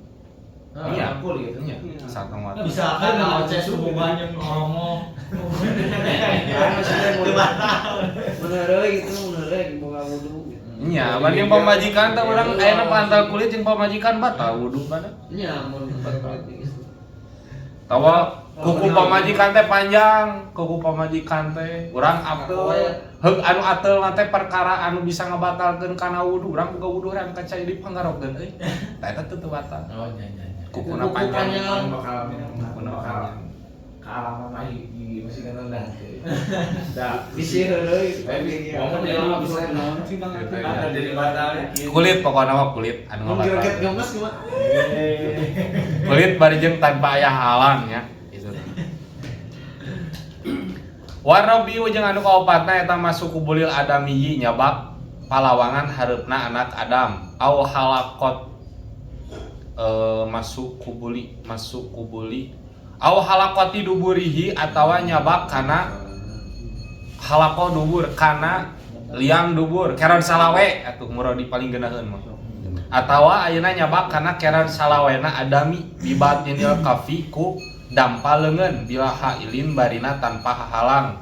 Iya. Aku gitu. Nya satu mata. Bisa kan ngoceh hubungan yang ngomong. Anu sudah teu batal. Bener gitu, bener boga wudu. Nya bari yang pamajikan teh urang ayeuna pantal kulit jeung pamajikan batal wudu kana. Nya mun batal. Tawa kuku pamajikan teh panjang, kuku pamajikan teh urang apel heug anu ateul na teh perkara anu bisa ngabatalkeun kana wudu, urang boga wudu urang kaca di panggarogkeun euy. Tah eta teu batal. Oh nya. Kukuna panjang. Bakal Kukuna panjang. kealaman mah di masih kan rendah. Da Bisi heureuy. ngomong dia mah bisa naon sih Bang? Gitu, ada jadi batal. Kulit pokokna mah kulit anu Mun ngabatal. geus gemes kumaha? Kulit bari jeung tanpa aya halang ya gitu. Warna biru jeung anu kaopatna eta masuk kubulil adamiyyi nyabak palawangan hareupna anak Adam au halakot masuk kubuli au halakoti duburihi atawa nyabak kana halako dubur kana liang dubur keron salawe atuh murah di paling geunaheun mah atawa ayeuna nyabak kana keron salawena adami bibatnil kafi ku dampa leungeun bila hailin barina tanpa halang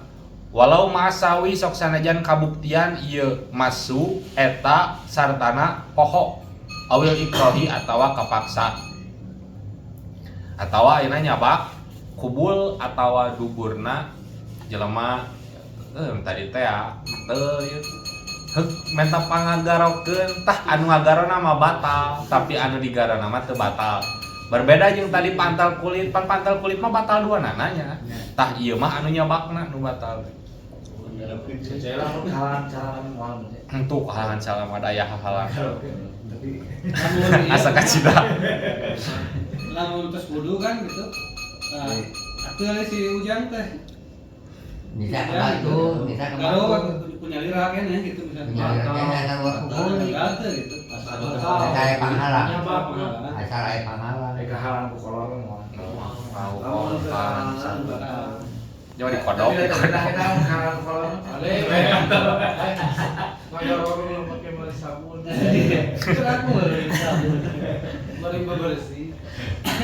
walau masawi sok sanajan kabuktian ieu masu eta sartana poho awil ikrohi atawa kapaksa atawa ayeuna nyabak kubul atawa duburna jelema tadi teh teu ieu heug menta pangagarokeun tah anu ngagarona mah batal tapi anu digarana mah teu batal berbeda jeung tadi pantal kulit mah batal dua nananya tah ieu mah anu nyabakna nu batal Saya lah kalangan moal. entuk halangan salam ada aya halang Tapi asa kacida lamun tos wudu kan gitu. Nah, atuh si Ujang teh. Bisa kebatu, bisa Kalau kebatu. punya lira kan ya gitu misalnya. Punya lira kan ada buat kubur. Ada gitu. Saya panghalang. Panghalang. Asal aya panghalang. mereka halang ku kolor moal. mau Lamun teu kolpan halangan. jangan dikodok Kita halang kolor. Ale. Mayor orang pakai meuli sabun. Itu aku beli sabun. Beli bebersih.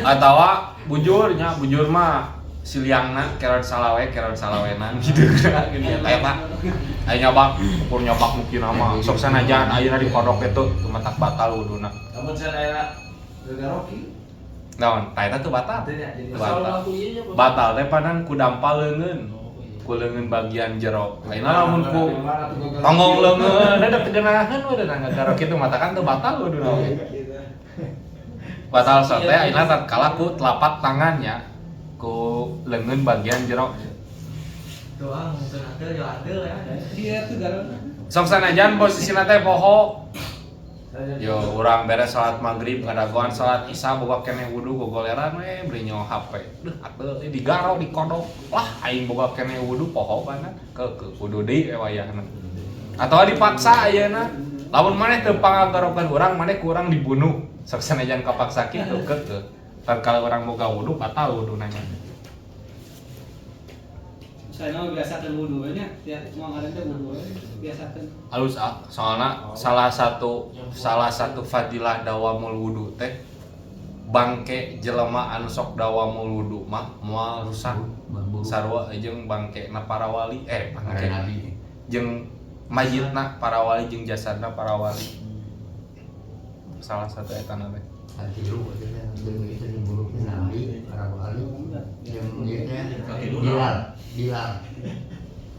atawa bujurnya bujur mah si liangna keron salawena gitu kan gitu eta aya nyabak ukur nyabak mungkin nama sok sanajan ayeuna dikodok itu tumatak batal wuduna Namun saya gegaroki. naon ta eta teu batal Tanya jadi batal batal teh padan ku dampal leungeun ku leungeun bagian jero ayeuna lamun ku tonggong leungeun ada tegenahan we da ngagarok kitu mata kan teu batal wuduna we batal sote ayeuna tatkala ku telapak tangannya ku leungeun bagian jero doang muncul adel yo adel ya. Iya tuh garam. sok sanajan posisina teh poho yo urang beres salat maghrib ngadagoan salat isya boga keneh wudu gogoleran we beri nyawa HP deuh atuh digaro dikodok lah aing boga keneh wudu poho banan ke wudu deui wayahna atawa dipaksa ayeuna lamun maneh teu pangagarokeun urang maneh ku urang dibunuh sok sanajan kapaksa kitu keukeuh tatkala urang boga wudu batal wuduna nya Saya mah biasakeun wudu we nya, tiap mau ngaran teh wudu we biasakeun. halus soalna salah satu fadilah dawamul wudu teh bangke jelema anu sok dawamul wudu mah moal rusak sarua jeung bangkena para wali bangke Nabi. jeung mayitna para wali jeung jasadna para wali salah satu eta na teh Katilu dengan itu diburukin Nabi para wali yang dia Bilal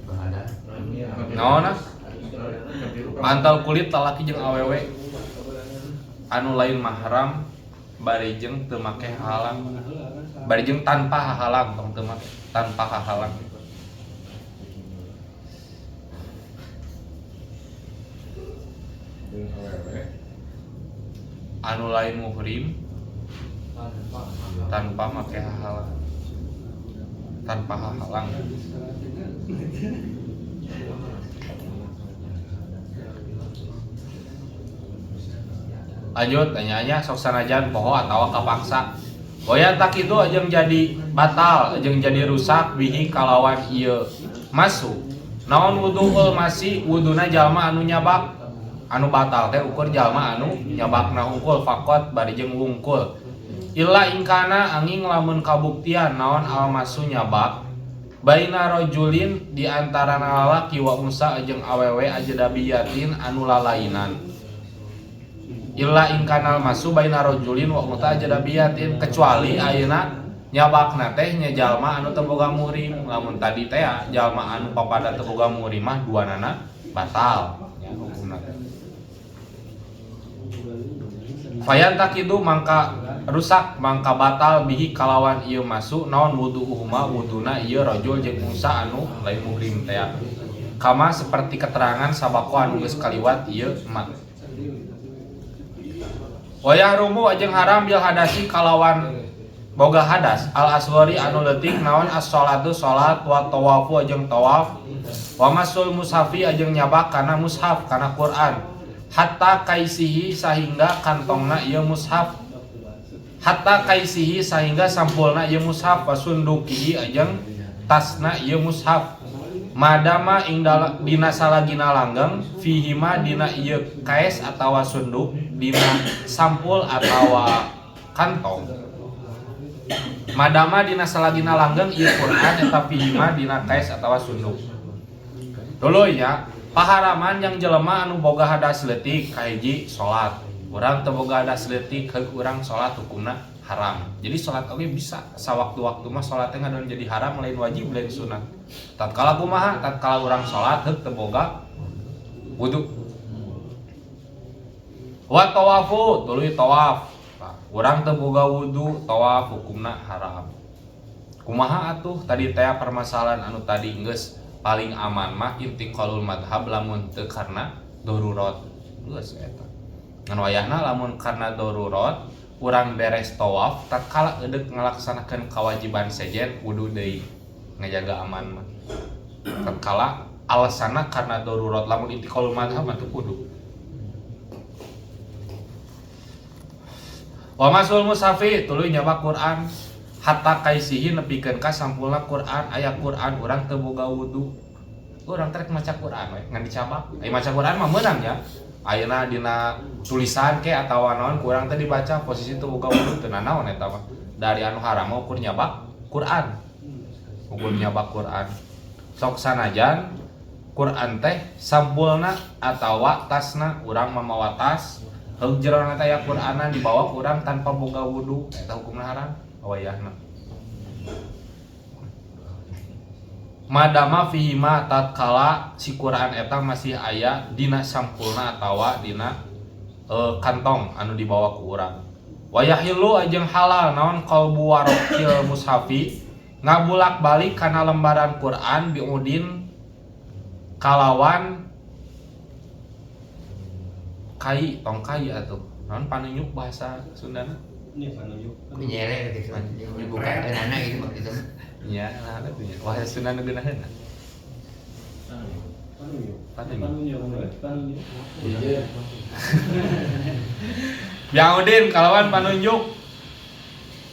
berada. naonna pantal kulit lalaki jeung awewe anu lain mahram bari jeung teu make halang bari jeung tanpa halang tong teu make tanpa halang anu lain muhrim tanpa make halang tanpa halang Lanjut tanya sok sanajan poho atawa kapaksa. Boya tak itu ajeng jadi batal, ajeng jadi rusak bihi kalawan ieu masu. Naon wuduul masi wuduna jalma anu nyabak. Anu batal teh ukur jalma anu nyabakna hungkul fakot bari jeung wungkul. Illa ingkana angin lamun kabuktian naon almasu nyabak. Baina rajulin di antara lalaki wa unsa jeung awewe ajdabiyatin anu lalainan. Illa ingkanal masu baina rajulin wa unsa ajdabiyatin kecuali ayeuna nyabakna teh nya jalma anu teu boga muhrim. Lamun tadi teh jalma anu papada teu boga muhrim mah duanana batal nya hukumna. Fayan takidu mangka rusak mangka batal bihi kalawan ieu masu naon wudu'uhuma wuduna ieu rajul jeung unsa anu lain muhrim teh. Kama seperti keterangan sabako anu geus kaliwat ieu emat. Wayah rumu ajeng haram bil hadasi kalawan boga hadas al aswari anu leutik naon as-sholatu salat wa tawafu ajeng tawaf wa masul mushafi ajeng nyabak kana mushaf kana Quran hatta kaisihi sahingga kantongna ieu mushaf hatta kaisihi sahingga sampulna ieu mushaf wasunduki ajeng tasna ieu mushaf madama ing dina salagina langgeng fihima dina ieu kaes atawa sunduk dina sampul atawa kantong madama dina salagina langgeng ieu Quran eta fihima dina kaes atawa sunduk. Tuluy nya paharaman yang jelema anu boga hadas leutik kahiji salat. Urang teu boga hadas leutik heug urang salat hukumna haram. Jadi salat oge bisa sawaktu-waktu mah salat teh ngadon jadi haram lain wajib lain sunat. Tatkala kumaha? Tatkala urang salat heug teu boga wudu. Wa tawafu, tuluy tawaf. Urang teu boga wudu, tawaf hukumna haram. Kumaha atuh tadi teh permasalahan anu tadi geus paling aman mah intiqalul madhab lamun teu karna darurat. Geus eta. Ngan wayahna lamun karna darurat urang beres tawaf tatkala eudeuh ngalaksanakeun kewajiban sejen wudu deui ngajaga aman mah. Tatkala alasanna karena darurat lamun intiqalul madhab mah teu kudu. Wa masul mushafi tuluy nyabak Quran hatta kaisihi nepikeun ka sampulna Quran aya Quran urang teu boga wudu. Urang trek maca Quran we ngan dicabak. Ai maca Quran mah meunang nya. Ayeuna dina tulisan ke atawa naon kurang teh dibaca posisi teu boga wudu teu naon eta mah. Dari anu haram ukur nyabak Quran. Ukur nyabak Quran. Sok sanajan Quran teh sampulna atawa tasna urang mamawa tas heug jerona teh aya Quranan dibawa urang tanpa boga wudu eta hukumna haram wayahna. Madama fihima tatkala si Quran eta masih aya dina sampulna atawa dina kantong anu dibawa ku urang. Wayahillu ajeng halal naon qalbu warqil mushafi ngabulak-balik kana lembaran Quran biudin kalawan kai tongkai atuh. Naon panunjuk bahasa Sundana? Ini panunjuk. Menyere gitu dibuka anak gitu maksudnya. Iya, nah ada tuh. Bahasa Sundana geunaheun. Panunjuk. Iya. Biaudin kalawan panunjuk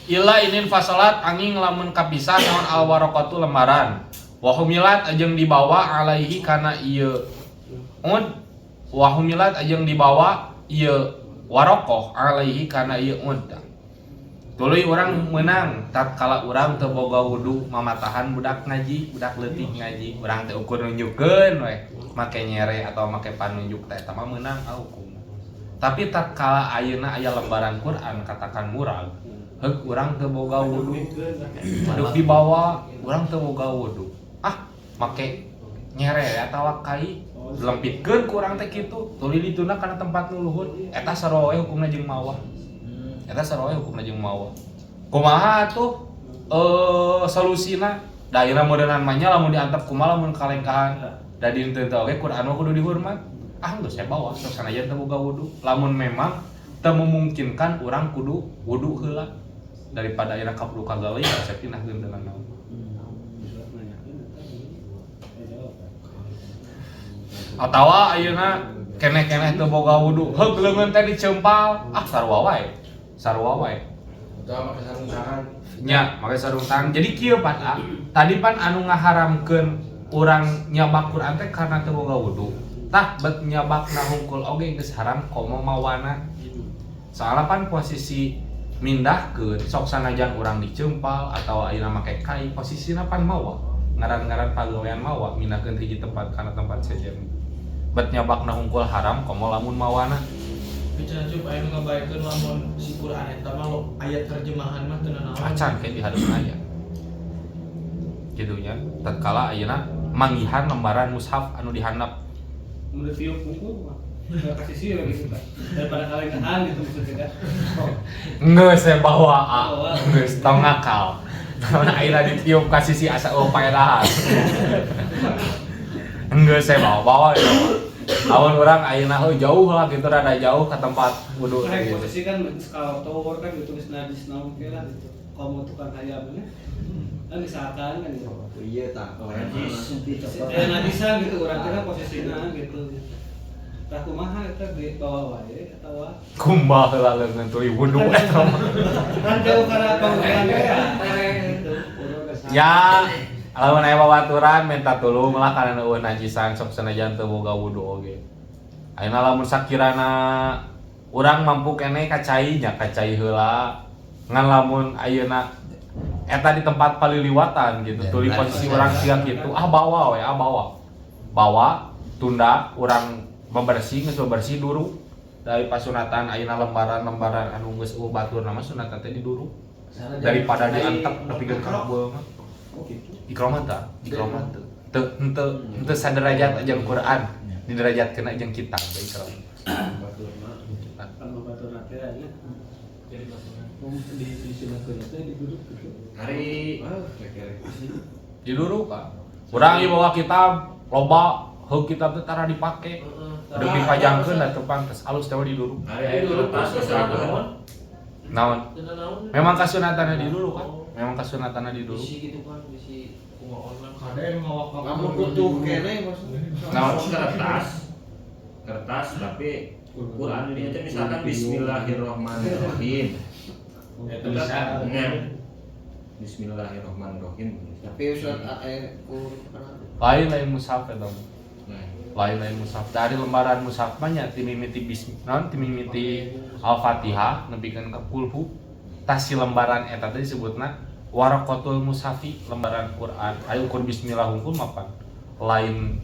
illa inin fasalat angin lamun kapisah naon alwaraqatu lembaran wa humilat ajeng dibawa alaihi kana ieu ud wa humilat ajeng dibawa ieu waraqah alaihi kana ieu ud. Tuluy urang meunang tatkala urang teu boga wudu mamatahan budak ngaji, budak leutik ngaji, urang teh ukur nunjukkeun we make nyere atau make panunjuk teh eta mah meunang hukum. Tapi tatkala ayeuna aya lembaran Quran katakan murag, heug urang teu boga wudu. Duk dibawa urang teu boga wudu. Ah, make nyere atawa kai lempitkeun ku urang teh kitu, tuluy dituna kana tempat nu luhur, eta saroe hukumna jeung mawah. Eta saroe hukumna jeung mawah. Kumaha atuh solusina? Da ayeuna modelan mah nya lamun diantep kumaha lamun kalengkahan. Da di teu oge Quran mah kudu dihormat. Ah geus saya bawa sok sanajan teu boga wudu. Lamun memang teu memungkinkan urang kudu wudu heula daripada ayeuna kaburu kagawe resep tinah geundeungan naon. Atawa ayeuna keneh-keneh teu boga wudu heug leungeun teh dicempal sarua wae Itu pakai sarung tangan. nya make sarung tangan jadi kieu pan tadi pan anu ngaharamkeun urang nyabak Quran teh karena teu boga wudu tah bet nyabakna hungkul oge geus haram komo mawana soalnya pan posisi mindahkeun sok sanajan urang dicempal atau ayeuna make kai posisina pan mawa ngaran-ngaran pagawean mawa mindahkeun hiji tempat kana tempat sejen bet nyabakna hungkul haram komo lamun mawana Bicara cuy, ayo ngabaikeun lamun si Quran eta mah lo ayat terjemahan mah teu naon. acan kayak di hadap aya gitu nya tatkala ayeuna manggihan lembaran mushaf anu dihandap Menurut tiup kuku mah nggak kasih sih lagi kita daripada kalengan gitu maksudnya kan. geus saya bawa geus tong ngakal namun ayeuna ditiup ka sisi asa paedahan geus saya bawa ya awan urang ayeuna jauh lah gitu rada jauh ke tempat wudu Kayak gitu posisi kan skala tower kan gitu geus najis naon ke lah gitu. Kamu tukang hayamnya kan misalkan kan gitu. Iya tah. Najis. Najisan gitu urang teh kan posisina gitu. Tah kumaha eta di bawah wae atawa kumbah heula leungeun tuluy wudu eta mah. kan jauh kana panggilan ya. Ya lamun aya babaturan minta tulung lah kana eueuh najisan sok sanajan teu boga wudu oge. Ayeuna lamun sakirana urang mampu keneh kacai nya kacai heula. Ngan lamun ayeuna eta di tempat paliliwatan gitu tuluy posisi urang siga kitu bawa we bawa tunda urang bebersih geus bebersih duru dari pasunatan ayeuna lembaran anu geus batur nama sunatan teh di duru daripada diantep nepikeun ka beul mah ikromah teu teu saderajat jeung Quran di derajatkeun jeung kitab bae ikrom Kan batur nanti nya. Di sunahkeun teh duduk gitu. Hari di duru Pak urang ieu bawa kitab loba heug kitab teh tara dipake udah dipajangkeun da teu pantes alus teh di duru hari dulu pas usaha naon memang kasunatanna di dulu kan memang kasunatanna di dulu Bisi gitu kan, bisi kumaha online. Ada yang ngawak Kamu butuh kene maksudnya. naon kertas tapi Quran ini teh misalkan Bismillahirrahmanirrahim. Itu bisa. Bismillahirrahmanirrahim. Tapi surat lain mushaf eta mah Nah, lain mushaf dari lembaran mushaf mah nya timimiti timimiti Al-Fatihah nepikeun ka kulhu tas si lembaran eta teh disebutna waraqatul mushafi lembaran Quran aya ukur bismillah hungkul mapan lain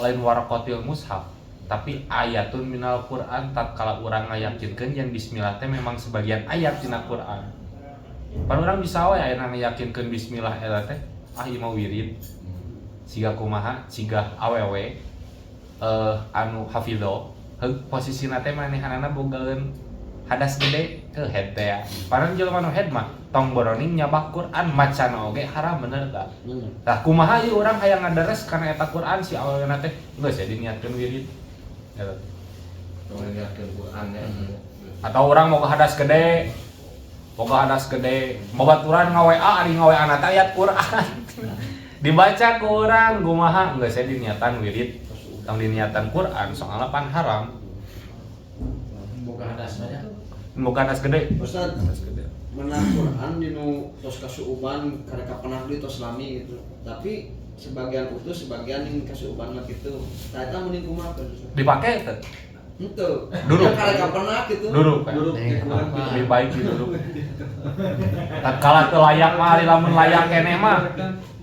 lain waraqatil mushaf tapi ayatun minal Quran tatkala urang ngayakinkeun yang bismillah teh memang sebagian ayat dina Quran pan urang bisa we ayeuna ngayakinkeun bismillah eta teh ieu mah wirid siga kumaha siga awewe anu hafidho heug posisina teh manehanana bogaeun hadas gede ke head teh ya padahal jelema nu head mah tong boroning nyabak Quran macana oge haram bener tah tah kumaha ieu urang hayang ngadares kana eta Quran si aweweuna teh geus ya diniatkeun wirid eta kalau ngeliatkeun Quran ya. atau orang mau ke hadas gede babaturan nga-WA ari nga-WA na ayat Quran dibaca ke orang kumaha geus saya diniatan wirid tong diniatan Quran soalna pan haram Bukan dasarnya. bukan hadas gede Ustaz, hadas gede menang Quran dinu tos kasuuban kareka pernah di tos lami gitu. Tapi sebagian utuh sebagian yang kasuuban mah gitu. Tah eta mending kumaha kan? dipake teh Henteu. Duduk. Kareka pernah gitu. duduk kan lebih baik duduk tatkala teu layak mah ari lamun layak keneh mah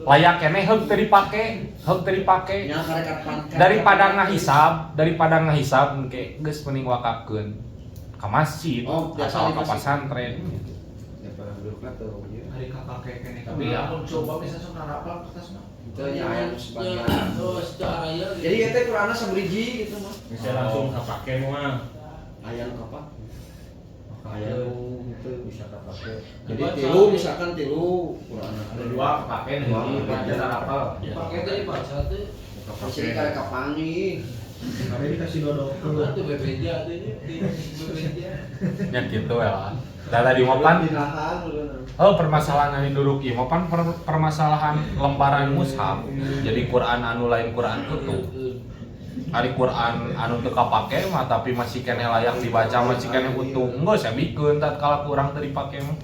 layak keneh heug teu dipake Nya kareka daripada ngahisab engke geus mending wakafkeun ka masjid Oh, biasa atau di ka masjid. pesantren daripada dudukna teu ieu. Hari kakak kayak kene tapi amun coba bisa sok narapal kertas mah. Itu nya aya nu sebagian. Terus cara ya. Jadi eta Qur'anna sabriji gitu mah. Bisa langsung kapake mah. Aya nu apa? Aya nu itu bisa kapake. Jadi tilu misalkan tilu Qur'anna. Ada dua kepake nih. Baca narapal. Pakai tadi baca tuh. Jadi kareka pangi. Ada dikasih dodok. Itu bebeja tuh ini bebeja. nya kitu we lah da tadi mah pan Dinahan permasalahan anu duruk ieu mah pan permasalahan lembaran mushaf jadi Quran anu lain Quran utuh Ari Quran anu teu kapake mah tapi masih kene layak dibaca, masih kene utuh. Enggeus saya bikeun tatkala kurang teu dipake mah.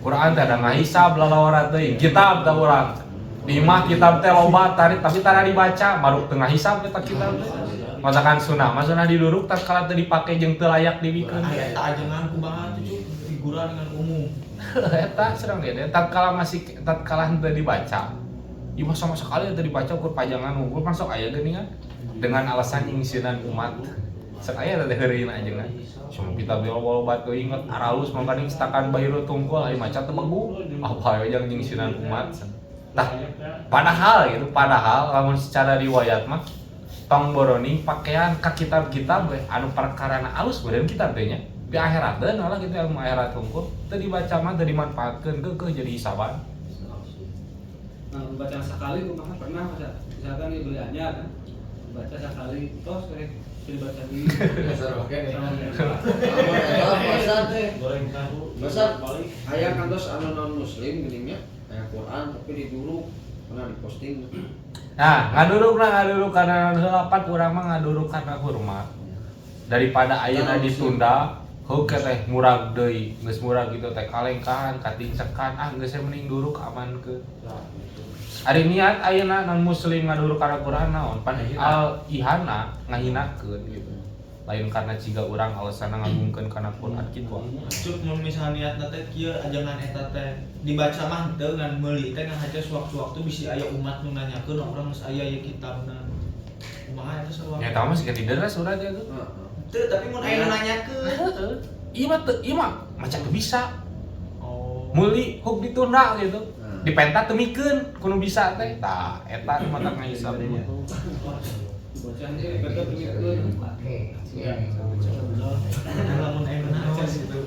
Quran teh ada ngahisab lalawara teuing. Kitab teh urang. Di imah kitab teh loba tapi tara dibaca, maruk teu ngahisab eta kitab teh. Masakan sunah, maksudna diduruk tatkala teu dipake jeung teu layak dibikeun. Eta ajengan kumaha tuh figuran dengan umum. Eta serang dia tatkala henteu dibaca. Ieu mah sama sekali teu dibaca ukur pajangan unggul masuk aya geuningan dengan alasan ingsinan umat. Sok aya teh heureuna ajengan. Cuma kita loba teu inget aralus mangkana istakan bairu tungkul aya maca teu begu. Apa aya jeung ingsinan umat. Tah padahal lamun secara riwayat mah tong boroni pakaian ka kitab-kitab anu perkarana alus beureun kitab teh nya. Di akhirat teh nalah kitu ilmu akhirat hungkul teu dibaca mah teu dimanfaatkeun keukeuh jadi hisaban. Nah, baca sekali kumaha pernah misalkan dia beli anyar kan. Baca sekali tos dibaca di Goreng tahu. Masa aya kantos anu non muslim geuning nya, aya Quran tapi diduruk pernah diposting. Nah, ngaduruk karena salapan urang mah ngaduruk karena hormat. Daripada ayeuna ditunda, heuk teh murag deui, geus murag kitu teh kalengkahan, katincekan, geus mending duruk amankeun. Ari niat ayeuna non muslim ngaduruk karena Quran naon? Pan al ihana ngahinakeun gitu. Lain karena ciga urang alasanna ngagungkeun kana Quran kitu. Cuk mun misalnya niatna teh kieu ajangan eta teh dibaca mah teu ngan meuli teh ngan haja sewaktu-waktu bisi aya umat nu nanyakeun urang geus aya ieu kitabna. Kumaha eta sewaktu? Ya tah mah sikeun dideres urang teh tuh. Teu tapi mun aya nu nanyakeun. Ieu mah maca teu bisa. Oh. Meuli huk ditunda gitu. Dipenta teu mikeun kudu bisa teh. Tah eta mah tak ngahisab mah. bacaan dia kata pemikir Lamun aya nu nanya situ.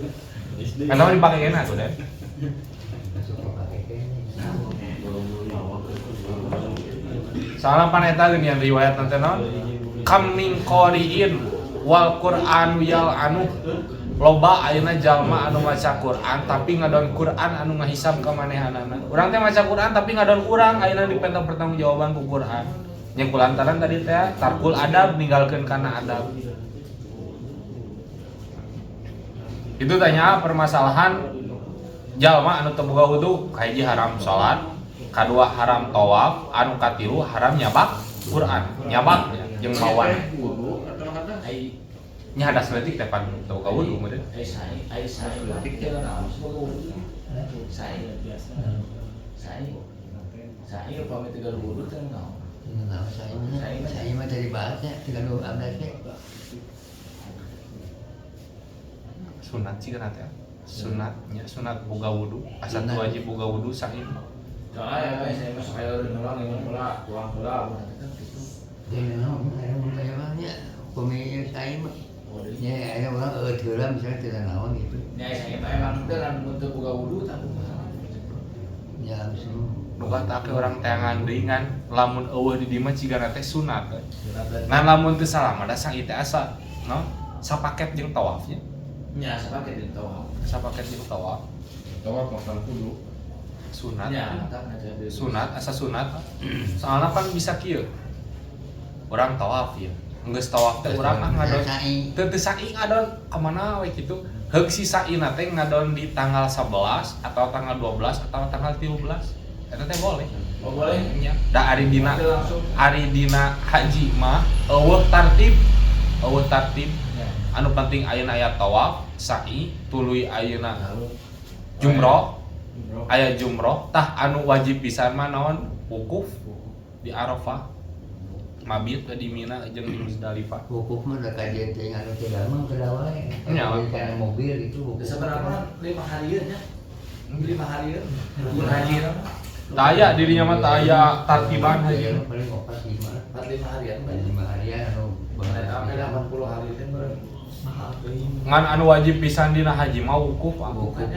Kan tahu dipakai kena tuh deh. Soalnya paneta geuning riwayat nanti naon? Kam min qari'in wal Qur'an yal anu loba ayeuna jalma anu maca Quran tapi ngadon Quran anu ngahisab ka manehanana. Urang teh maca Quran tapi ngadon urang ayeuna dipenta pertanggungjawaban ku Quran. Nya kulantaran tadi teh tarkul adab ninggalkeun kana adab. Itu tanya permasalahan jalma anu teu boga wudu, kahiji haram salat, kadua haram tawaf, anu katilu haram nyabak Quran, nyabak jeung mawan. Wudu atau hadas? Nya hadas leutik teh pan teu boga wudu meureun. Ai sai leutik teh naon sebagai wudu. Sai biasa. Sai pamit teu wudu teh naon. Nah, saya mah dari bahasnya 312 teh. Sunat sih kan teh. Sunatnya sunat boga wudu, asa tu wajib boga wudu sahih. Soalnya saya masuk air orang yang pula, tuang pula. Jadi naon aya mun aya mah nya pemilik saya mah. Ya ada orang eueuh misalnya tidak naon gitu. Ya saya emang dengan untuk buka wudu tapi Ya bisa. Boga teh orang teangan deui ngan lamun eueuh di dieu mah cigana teh sunat. Ngan lamun teu salah mah da sang teh asa no sapaket jeung tawafnya. nya sepaket di tawaf. Sapaket jeung tawaf. Tawaf makan kudu. Sunat. Ya, tak aja dulu. Sunat asa sunat. Soalna kan bisa kieu. Urang tawaf ya. Geus tawaf teh urang ngadon teu saing ngadon ka mana we kitu. Heug si saina teh ngadon di tanggal 11 atau tanggal 12 atau tanggal 13. Eta teh boleh. Oh boleh. Nya. Da ari dina haji mah eueuh tartib. Eueuh tartib. Anu penting ayeuna aya tawaf, sa'i, tuluy ayeuna jumroh. Aya jumroh, tah anu wajib pisan mah naon? Wukuf di Arafah. Mabit di Mina jeung di Muzdalifah. Wukuf mah da kajian teh anu teh damang kada wae. Nya. Kana mobil itu wukuf. Seberapa 5 harian nya? 5 harian. Haji. Taya dirinya mah taya tartiban haji. Paling 4 5. 5 harian. 5 harian anu Sampai 80 hari teh Ngan anu wajib pisan dina haji mah wukuf.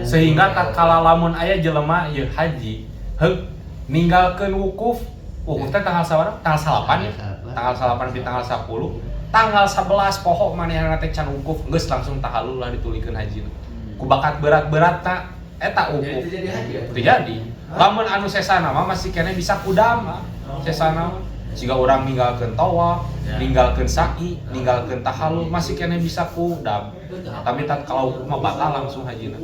Sehingga tatkala lamun aya jelema ieu haji, heug ninggalkeun wukuf. Wukuf teh tanggal sabaraha? Tanggal 8 ya. Tanggal 8 di tanggal 10. Tanggal 11 poho manehna teh can wukuf, geus langsung tahallul lah ditulikeun hajina. Ku bakat berat-beratna eta wukuf. Jadi haji ya? Teu jadi. Lamun anu sesana mah masih kene bisa kudam mah. Sesana mah siga urang ninggalkeun tawaf, ninggalkeun sa'i, ninggalkeun tahallul masih kene bisa kudam. Tapi tatkala wukuf mah batal langsung hajina.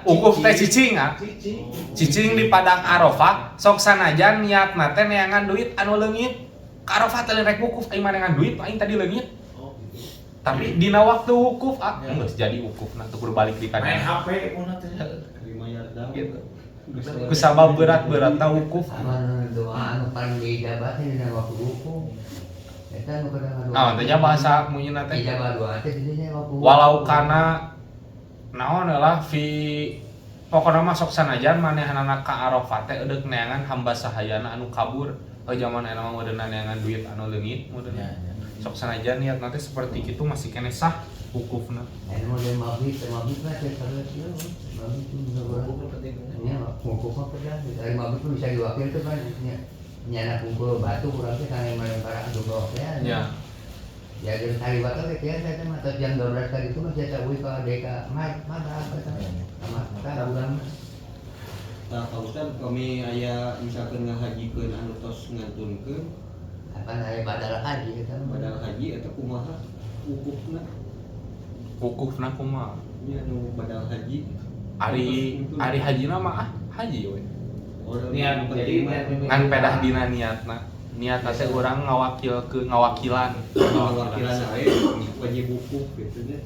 Wukuf teh cicing ah. Cicing di padang Arafah sok sanajan niatna teh neangan duit anu leungit. Ka Arafah teh rek wukuf aing mah neangan duit aing tadi leungit. Tapi dina waktu wukuf geus jadi wukufna teu kudu balik di kana. Main HP punna teh. Gitu. Kusabab berat-beratna wukuf. Aman doa anu paling diijabah teh dina waktu wukuf. Eta nu kadang Nah, teh bahasa munyeuna teh. ijabah doa teh dina waktu wukuf. Walau kana naon lah pokona mah sok sanajan manehanana ka Arafah teh eudeuh neangan hamba sahayana anu kabur. Zaman eta mah modeuna neangan duit anu leungit modeuna. Sok sanajan niat nanti seperti itu masih kene sah wukufna. Anu model mabit lah teh kalau ieu. Mabit itu Wukuf penting. nya wukuf mah pedah. Dari mabit pun bisa diwakil tuh kan nyana kumpul batu kurang teh kana melempar adu golf ya. Ya. Ya dari hari bakal teh kieu teh mah jam 12 kali itu mah jasa uwi ka deka mata apa teh. Mata bulan. Nah, Pak Ustaz, kami aya misalkan ngahajikeun anu tos ngantunkeun Apa aya badal haji eta mah. badal haji eta kumaha wukufna? Wukufna kumaha? Nya anu badal haji. Ari hajina mah haji we. Niat jadi niat Kan pedah dina niatna. Niatna teh urang ngawakilan. Wakilan ae wajib wukuf gitu nya.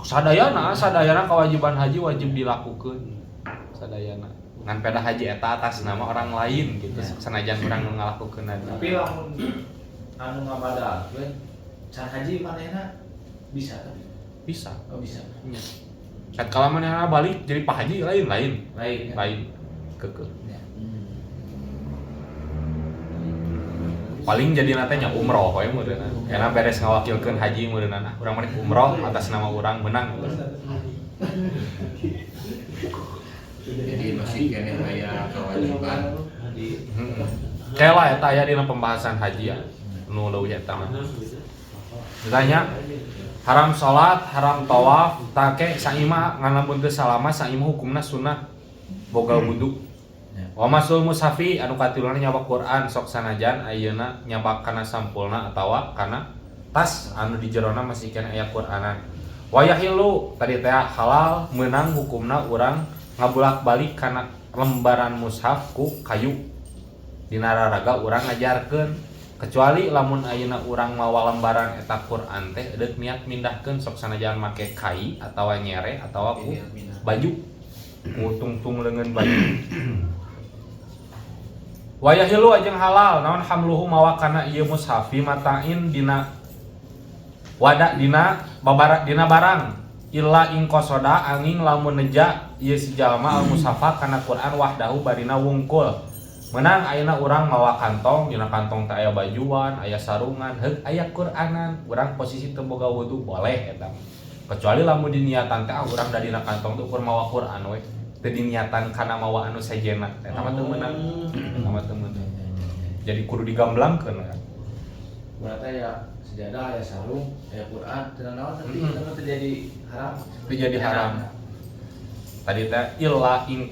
Sadayana kewajiban haji wajib dilakukeun. Sadayana. Ngan pedah haji eta atas nama orang lain gitu. Sanajan urang nu ngalakukeun tapi lamun anu ngabadalkeun can haji manehna bisa kan? bisa. Oh bisa. Nya. Kan kalau manehna balik jadi pahaji lain. Lain ya. Lain. Kekeh. Ya. Paling jadi nantinya umroh we meureunna. Karena beres ngawakilkeun haji meureunna. Urang mah umroh atas nama urang menang. Jadi masih kene aya kewajiban Kela eta aya dina pembahasan haji ya. Nu leuwih eta mah. Ditanya haram salat, haram tawaf, take saima ngan lamun teu salama saima hukumna sunnah boga wudu. Wa masul mushafi anu katiluna nyawa Quran sok sanajan ayeuna nyabak kana sampulna atawa kana tas anu di jerona masih kena aya Quranan. Wa yahilu tadi teh halal meunang hukumna urang ngabulak-balik kana lembaran mushaf ku kayu. Dina raraga urang ngajarkeun kecuali lamun ayeuna urang mawa lembaran eta Quran teh eudeuh niat mindahkeun sok sanajan make kai atawa nyere atawa ku baju ku tungtung leungeun baju. Wa yahilu ajeng halal naon hamluhu mawa kana ieu mushafi matain dina wadah dina babarak dina barang illa ing qasoda angin lamun neja ieu si jalma al mushafa kana Quran wahdahu barina wungkul menang ayeuna urang mawa kantong dina kantong teh aya bajuan aya sarungan heug aya Quranan urang posisi teu boga wudu boleh eta kecuali lamun diniatan teh urang da dina kantong teh ukur mawa Quran we teu diniatan kana mawa anu sejena eta mah teu meunang eta mah teu meunang jadi kudu digamblangkeun kan Berarti ya sejadah, ya sarung, ya Quran, dan naon tapi itu terjadi haram. Terjadi haram. Tadi teh illa in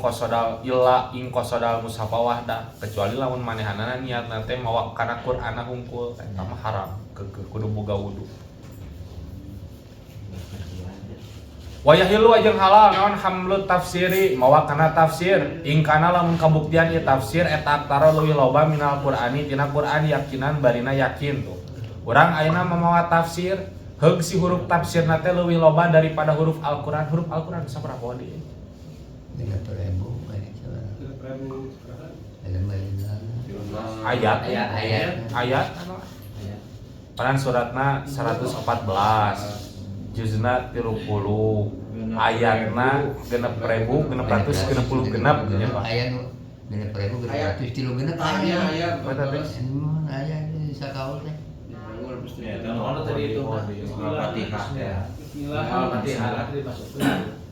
qasodal mushafa wahda kecuali lamun manehanana niat teh mawa kana Qur'ana hungkul eta mah haram kudu boga wudu. Wa yahilu ajeng halal naon hamlut tafsiri mawa kana tafsir ing kana lamun kabuktian ieu tafsir eta aktara leuwih loba minal Qur'ani tina Qur'an yakinan barina yakin tuh. Urang ayeuna mamawa tafsir heug si huruf tafsirna teh leuwih loba daripada huruf Al-Qur'an. Huruf Al-Qur'an sabaraha di? 30.000 banyak coba. Ayat paran suratna 114 juzna 30 ayatna 6.660 genep nya Pak. Aya nu 6.600 kilo genep aya. Aya di sakaul teh. Ya, itu Ono tadi itu Al-Fatihah ya. Al-Fatihah tadi masukkeun.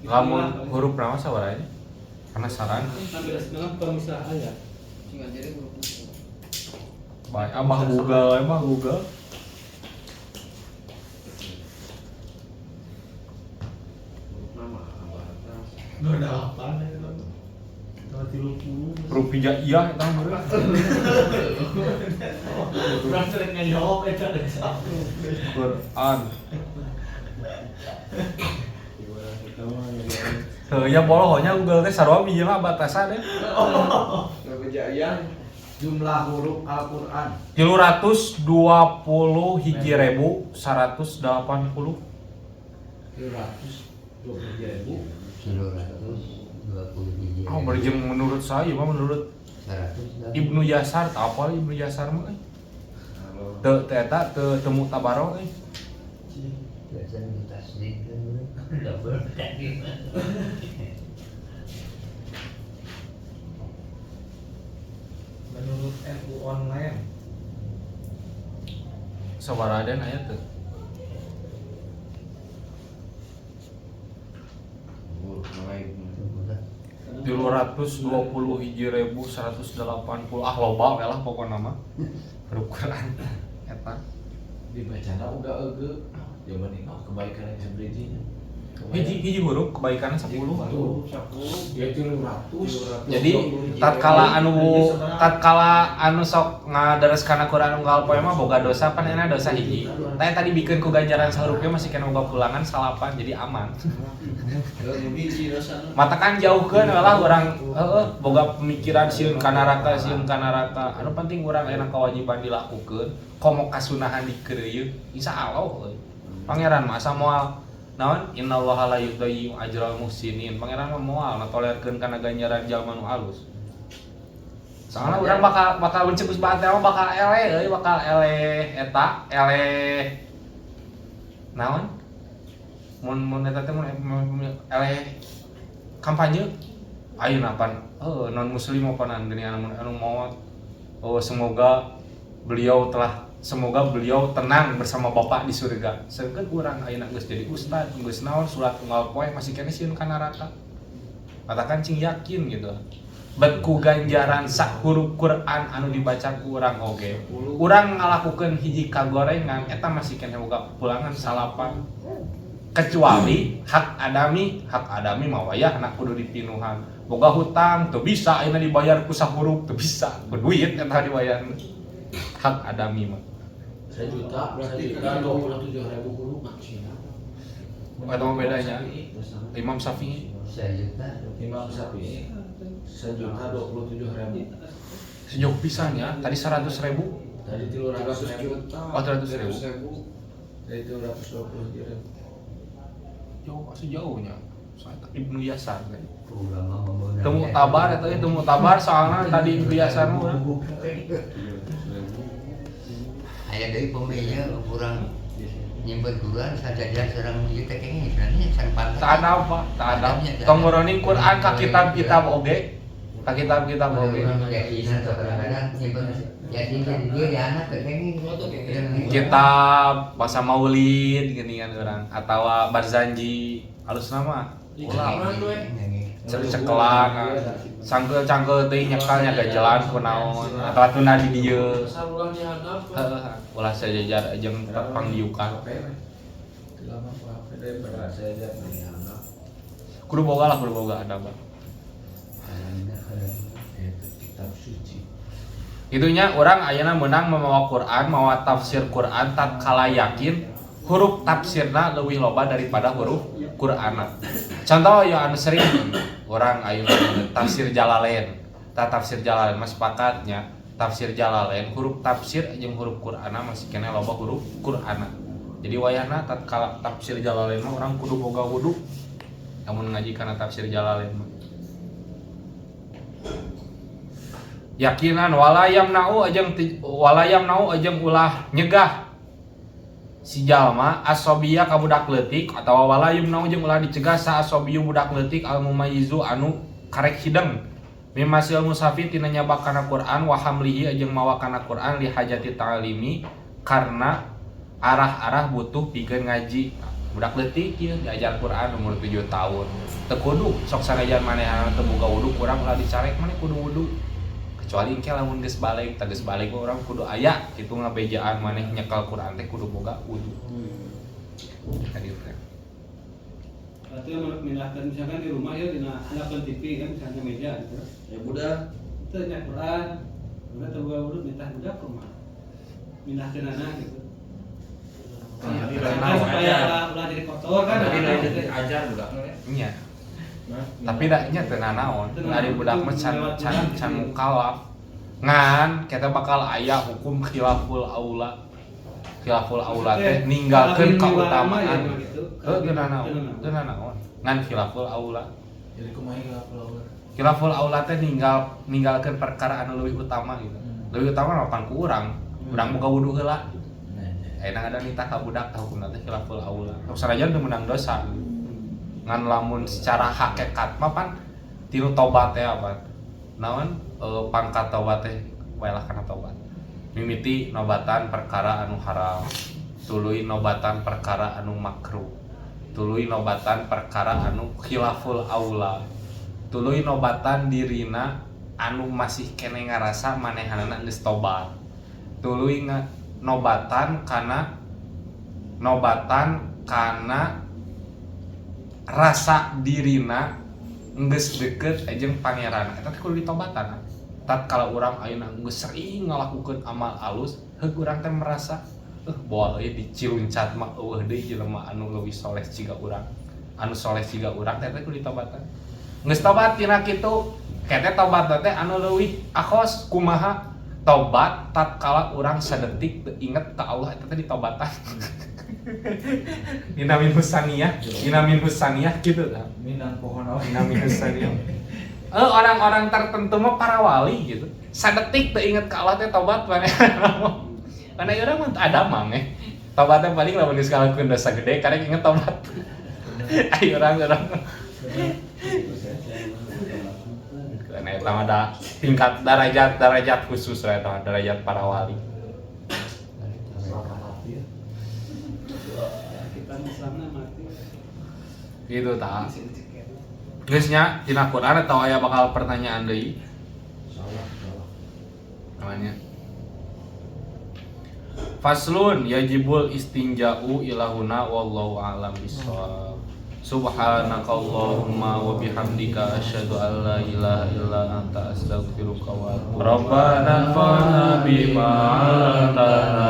Lamun huruf nama sawaranya? Penasaran? Sambil setengah pemisah ayat. Sing ngajari huruf. Baik, emang Google. nama batas. Nggak ada apa nih kan? Tahun 30. Rupiah iya eta meureun. Kurang sering ngejawab eta. Quran. Ya bolohonya Google teh sarua bijilna batasan deh. Nggak kejayaan. Jumlah huruf Al-Quran 320 hiji ribu 180. 320.000 120 Oh, berjeng menurut saya mah menurut 100 Ibnu Yasar, apa Ibnu Yasar mah? Teu eta teu mutabaro euy. biasanya tasdik kan double tadi. Menurut NU online Sabaraden aya teu? mulai 320 hiji ribu 180. Ah loba we lah pokona mah. Huruf Quran eta. dibacana udah ege yang penting kebaikan yang seberejinya Hiji huruf kebaikanna 10. ya 300 Jadi tatkala anu sok ngadares kana Quran unggal poe mah boga dosa pan enak dosa hiji. Tadi bikeun ku ganjaran sahrupnya masih kena boga pulangan salapan jadi aman. Biji rasana. Mata kan jauhkeun lah urang boga pemikiran sieun ka neraka. Anu penting urang enak kewajiban dilakukeun, komo kasunahan dikreuyeun insyaallah euy. Pangeran mah asa moal naon innallaha la yudayyi'u ajral muhsinin. Pangeran mah moal natolerkeun kana ganjaran jalma nu alus. Soalnya urang bakal mencebus bae mah bakal eleh eta naon? Mun eta teh mun eleh kampanye ayeuna pan non muslim opanan geuning anu maot. Semoga beliau tenang bersama Bapak di surga. Seukeut urang ayeuna geus jadi ustad, geus naon salat unggal poe masih keneh sieun ka neraka. Katakan cing yakin gitu. Bet ku ganjaran sak huruf Quran anu dibaca ku urang oge. Urang ngalakukeun hiji kagorengan eta masih keneh boga pulangan salapan. Kecuali hak adami mah wayahna kudu dipinuhan. Boga hutang teu bisa ayeuna dibayar ku sahuruf teu bisa. Ku duit eta dibayar. Hak adami mah. 1 juta 27.000 huruf maksudnya Eta mah bedanya. Imam Syafi'i 1 juta Imam Syafi'i 1.027.000 sejauh pisan ya. Tadi 100.000. dari 300 300.000 juta. Oh, 300.000. dari 320.000 Sejauhnya. Soalnya Ibnu Yasar kan. ulama membenar Temu tabar eta temu tabar soalnya tadi Ibnu Yasar mah. aya deui pembeja kurang nyimpen Quran sajadah sareng ieu teh kenging sebenarnya sareng pantai. Tak ada apa, tak ada. Tong ngoroning Quran ka kitab-kitab oge. Ka kitab-kitab oge. Yakinan kadang-kadang nyimpen yakin jadi dia di anak teh kenging. Kitab bahasa Maulid geuningan urang atawa Barzanji halus nama. Ulah. Cekelan, cangkel teh nyekalnya gajelan ku naon atawa tuna di dieu. Heeh, ulah sajajar jeung pangdiukan. Kudu boga ada Bang. kitab suci Itunya orang ayeuna meunang mamawa Quran, mawa tafsir Quran tatkala yakin huruf tafsirna leuwih loba daripada huruf Qur'ana. Contoh yang anu sering orang ayeuna tafsir Jalalain. Tafsir Jalalain mas sepakatnya tafsir Jalalain huruf tafsir jeung huruf Qur'ana masih keneh loba huruf Qur'ana. Jadi wayahna tatkala tafsir Jalalain mah urang kudu boga wudu. Lamun ngaji kana tafsir Jalalain mah. Yakinan walayam nau ajeng ulah nyegah si jalma asobiya ka budak leutik atawa walayum nau jeung ulah dicegah sa asobiyu budak leutik al mumayyizu anu karek hideng mimasil musafir tina nyabak kana Quran wa hamlihi ajeng mawa kana Quran li hajati ta'limi karena arah-arah butuh pikeun ngaji. Budak leutik ieu diajar Quran umur 7 tahun teu kudu sok sanajan manehna teu boga wudu kurang ulah dicarek maneh kudu wudu. Kecuali engke lamun geus balik, teu geus balik urang kudu aya kitu ngabejaan maneh nyekel Quran teh kudu boga wudu. Tadi teh. Berarti memindahkan misalkan di rumah ya handapkeun TV kan misalnya meja gitu. Ya budak. Itu nya Quran. Udah terbuka urut minta budak ke rumah. Mindahkeun anak gitu. Tadi Kan supaya ulah jadi kotor kan. Tadi anak lain gitu. ajar budak ya. Iya. Nah, Tapi nya teu nanaon. Teu Ari nanaon. budak mah can mukalaf. Ngan kita bakal aya hukum khilaful aula. Khilaful aula teh ninggalkeun kautamaan. Teu nanaon. Ngan khilaful aula. Jadi kumaha kalau Khilaful aula teh ninggalkeun perkara anu leuwih utama gitu. Leuwih utama mah pan ku urang. Urang boga wudu heula. Enak ada nitah ka budak tah hukumna teh khilaful aula. Sanajan teu meunang dosa. Ngan lamun secara hakikat mah pan tilu tobat teh apa? Naon pangkat tobat teh waelah kana tobat. Mimiti nobatan perkara anu haram. Tuluy nobatan perkara anu makruh. Tuluy nobatan perkara anu khilaful aula. Tuluy nobatan dirina anu masih kene ngarasa manehanana geus tobat. Tuluy nobatan kana rasa dirina geus deukeut jeung pangeran. Eta teh kudu ditobatan. Tatkala urang ayeuna geus sering ngalakukeun amal alus, heug urang teh merasa bawa ieu diciluncat mah eueuh deui jelema anu leuwih soleh ciga urang. Anu soleh ciga urang teh kudu ditobatan. Geus tobat tina kitu, kete tobat teh anu leuwih akos kumaha? Tobat tatkala urang sadetik teu inget ka Allah eta teh ditobatan. Dina min husaniyah kitu tah. minang pohon awan. Dina min husaniyah. Orang-orang tertentu mah para wali gitu. Sadetik teu inget ka Allah teh tobat maneh. Karena urang mah ada mang tobat teh paling lamun geus ngalakukeun dosa gede karek inget tobat. Ayo urang. Karena eta mah ada tingkat derajat khusus eta derajat para wali. Kita misalnya mati. Gitu tah. Geus nya dina Quran atau aya bakal pertanyaan deui? Namanya Faslun yajibul istinja'u ilahuna wallahu a'lam bissawab. Subhanakallahumma wa bihamdika asyhadu an la ilaha illa anta astaghfiruka wa atubu ilaik. Rabbana fa'na bima 'allamtana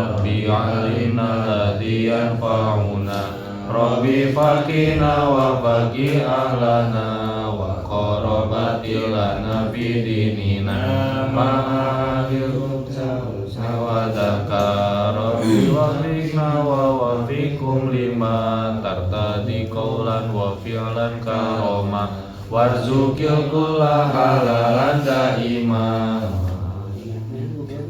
rabbi 'allimna alladhi yanfa'una rabbi faqina wa faqi ahlana wa qarabatil lana fi dinina ma'ahil wa dzakara wa fikna wa fikum lima tartadi qaulan wa fi'lan karoma warzuqil kulla halalan daima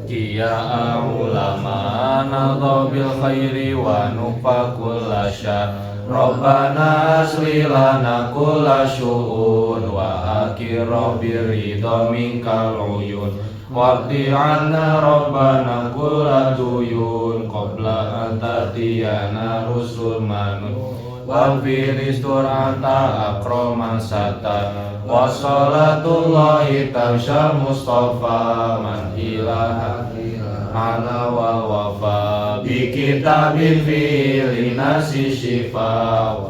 Kia ulama nadha bil khairi wa nufa kulla syar Rabbana asli lana kulla syu'un wa akira birridha minkal uyun waqti anna Rabbana kulla duyun qabla an tatiyana rusul manun waghfir istur anta akraman sata wa salatullahi tamsyal mustafa man ilaha ala wal wafa bi kitabin fi linasi shifa wa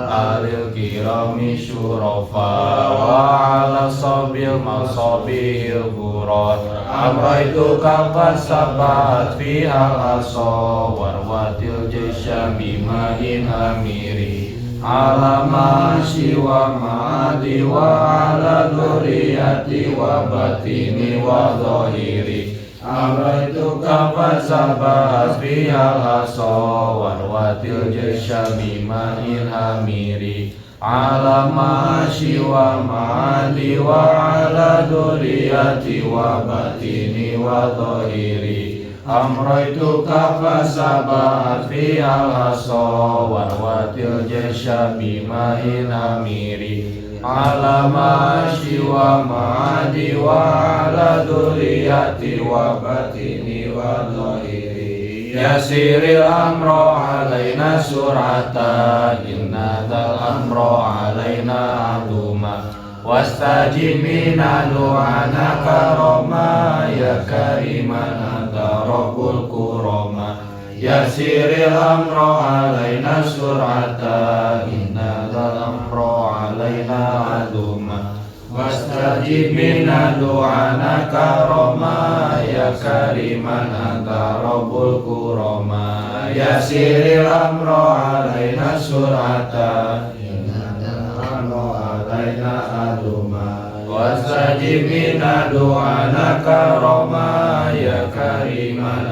alil kirami syurafa wa ala sabil masabihil burat amraitu kafat sabat fi al-asa warwatil jesya bimahin amiri alama siwa ma'adi wa ala duriyati wa batini wa zahiri amraitu kafat sabat fi al-asa warwatil jesya bimahin amiri alama siwa ma'adi wa ala duriyati wa batini wa zahiri amraitu kafasabat fi al-asa warwatil jesya bimahin amiri alama siwa ma'adi wa ala duriyati wa batini wa zahiri yasiril amro alaina surata inna dal amro alaina aduma wastajibina du'ana karoma ya kariman anta rabbul kuroma yasiril amro alaina surata inna alaina aduma wastajib minna du'ana karoma ya kariman anta rabbul kuroma yasiril amro alaina surata amro alaina aduma wastajib minna du'ana karoma ya kariman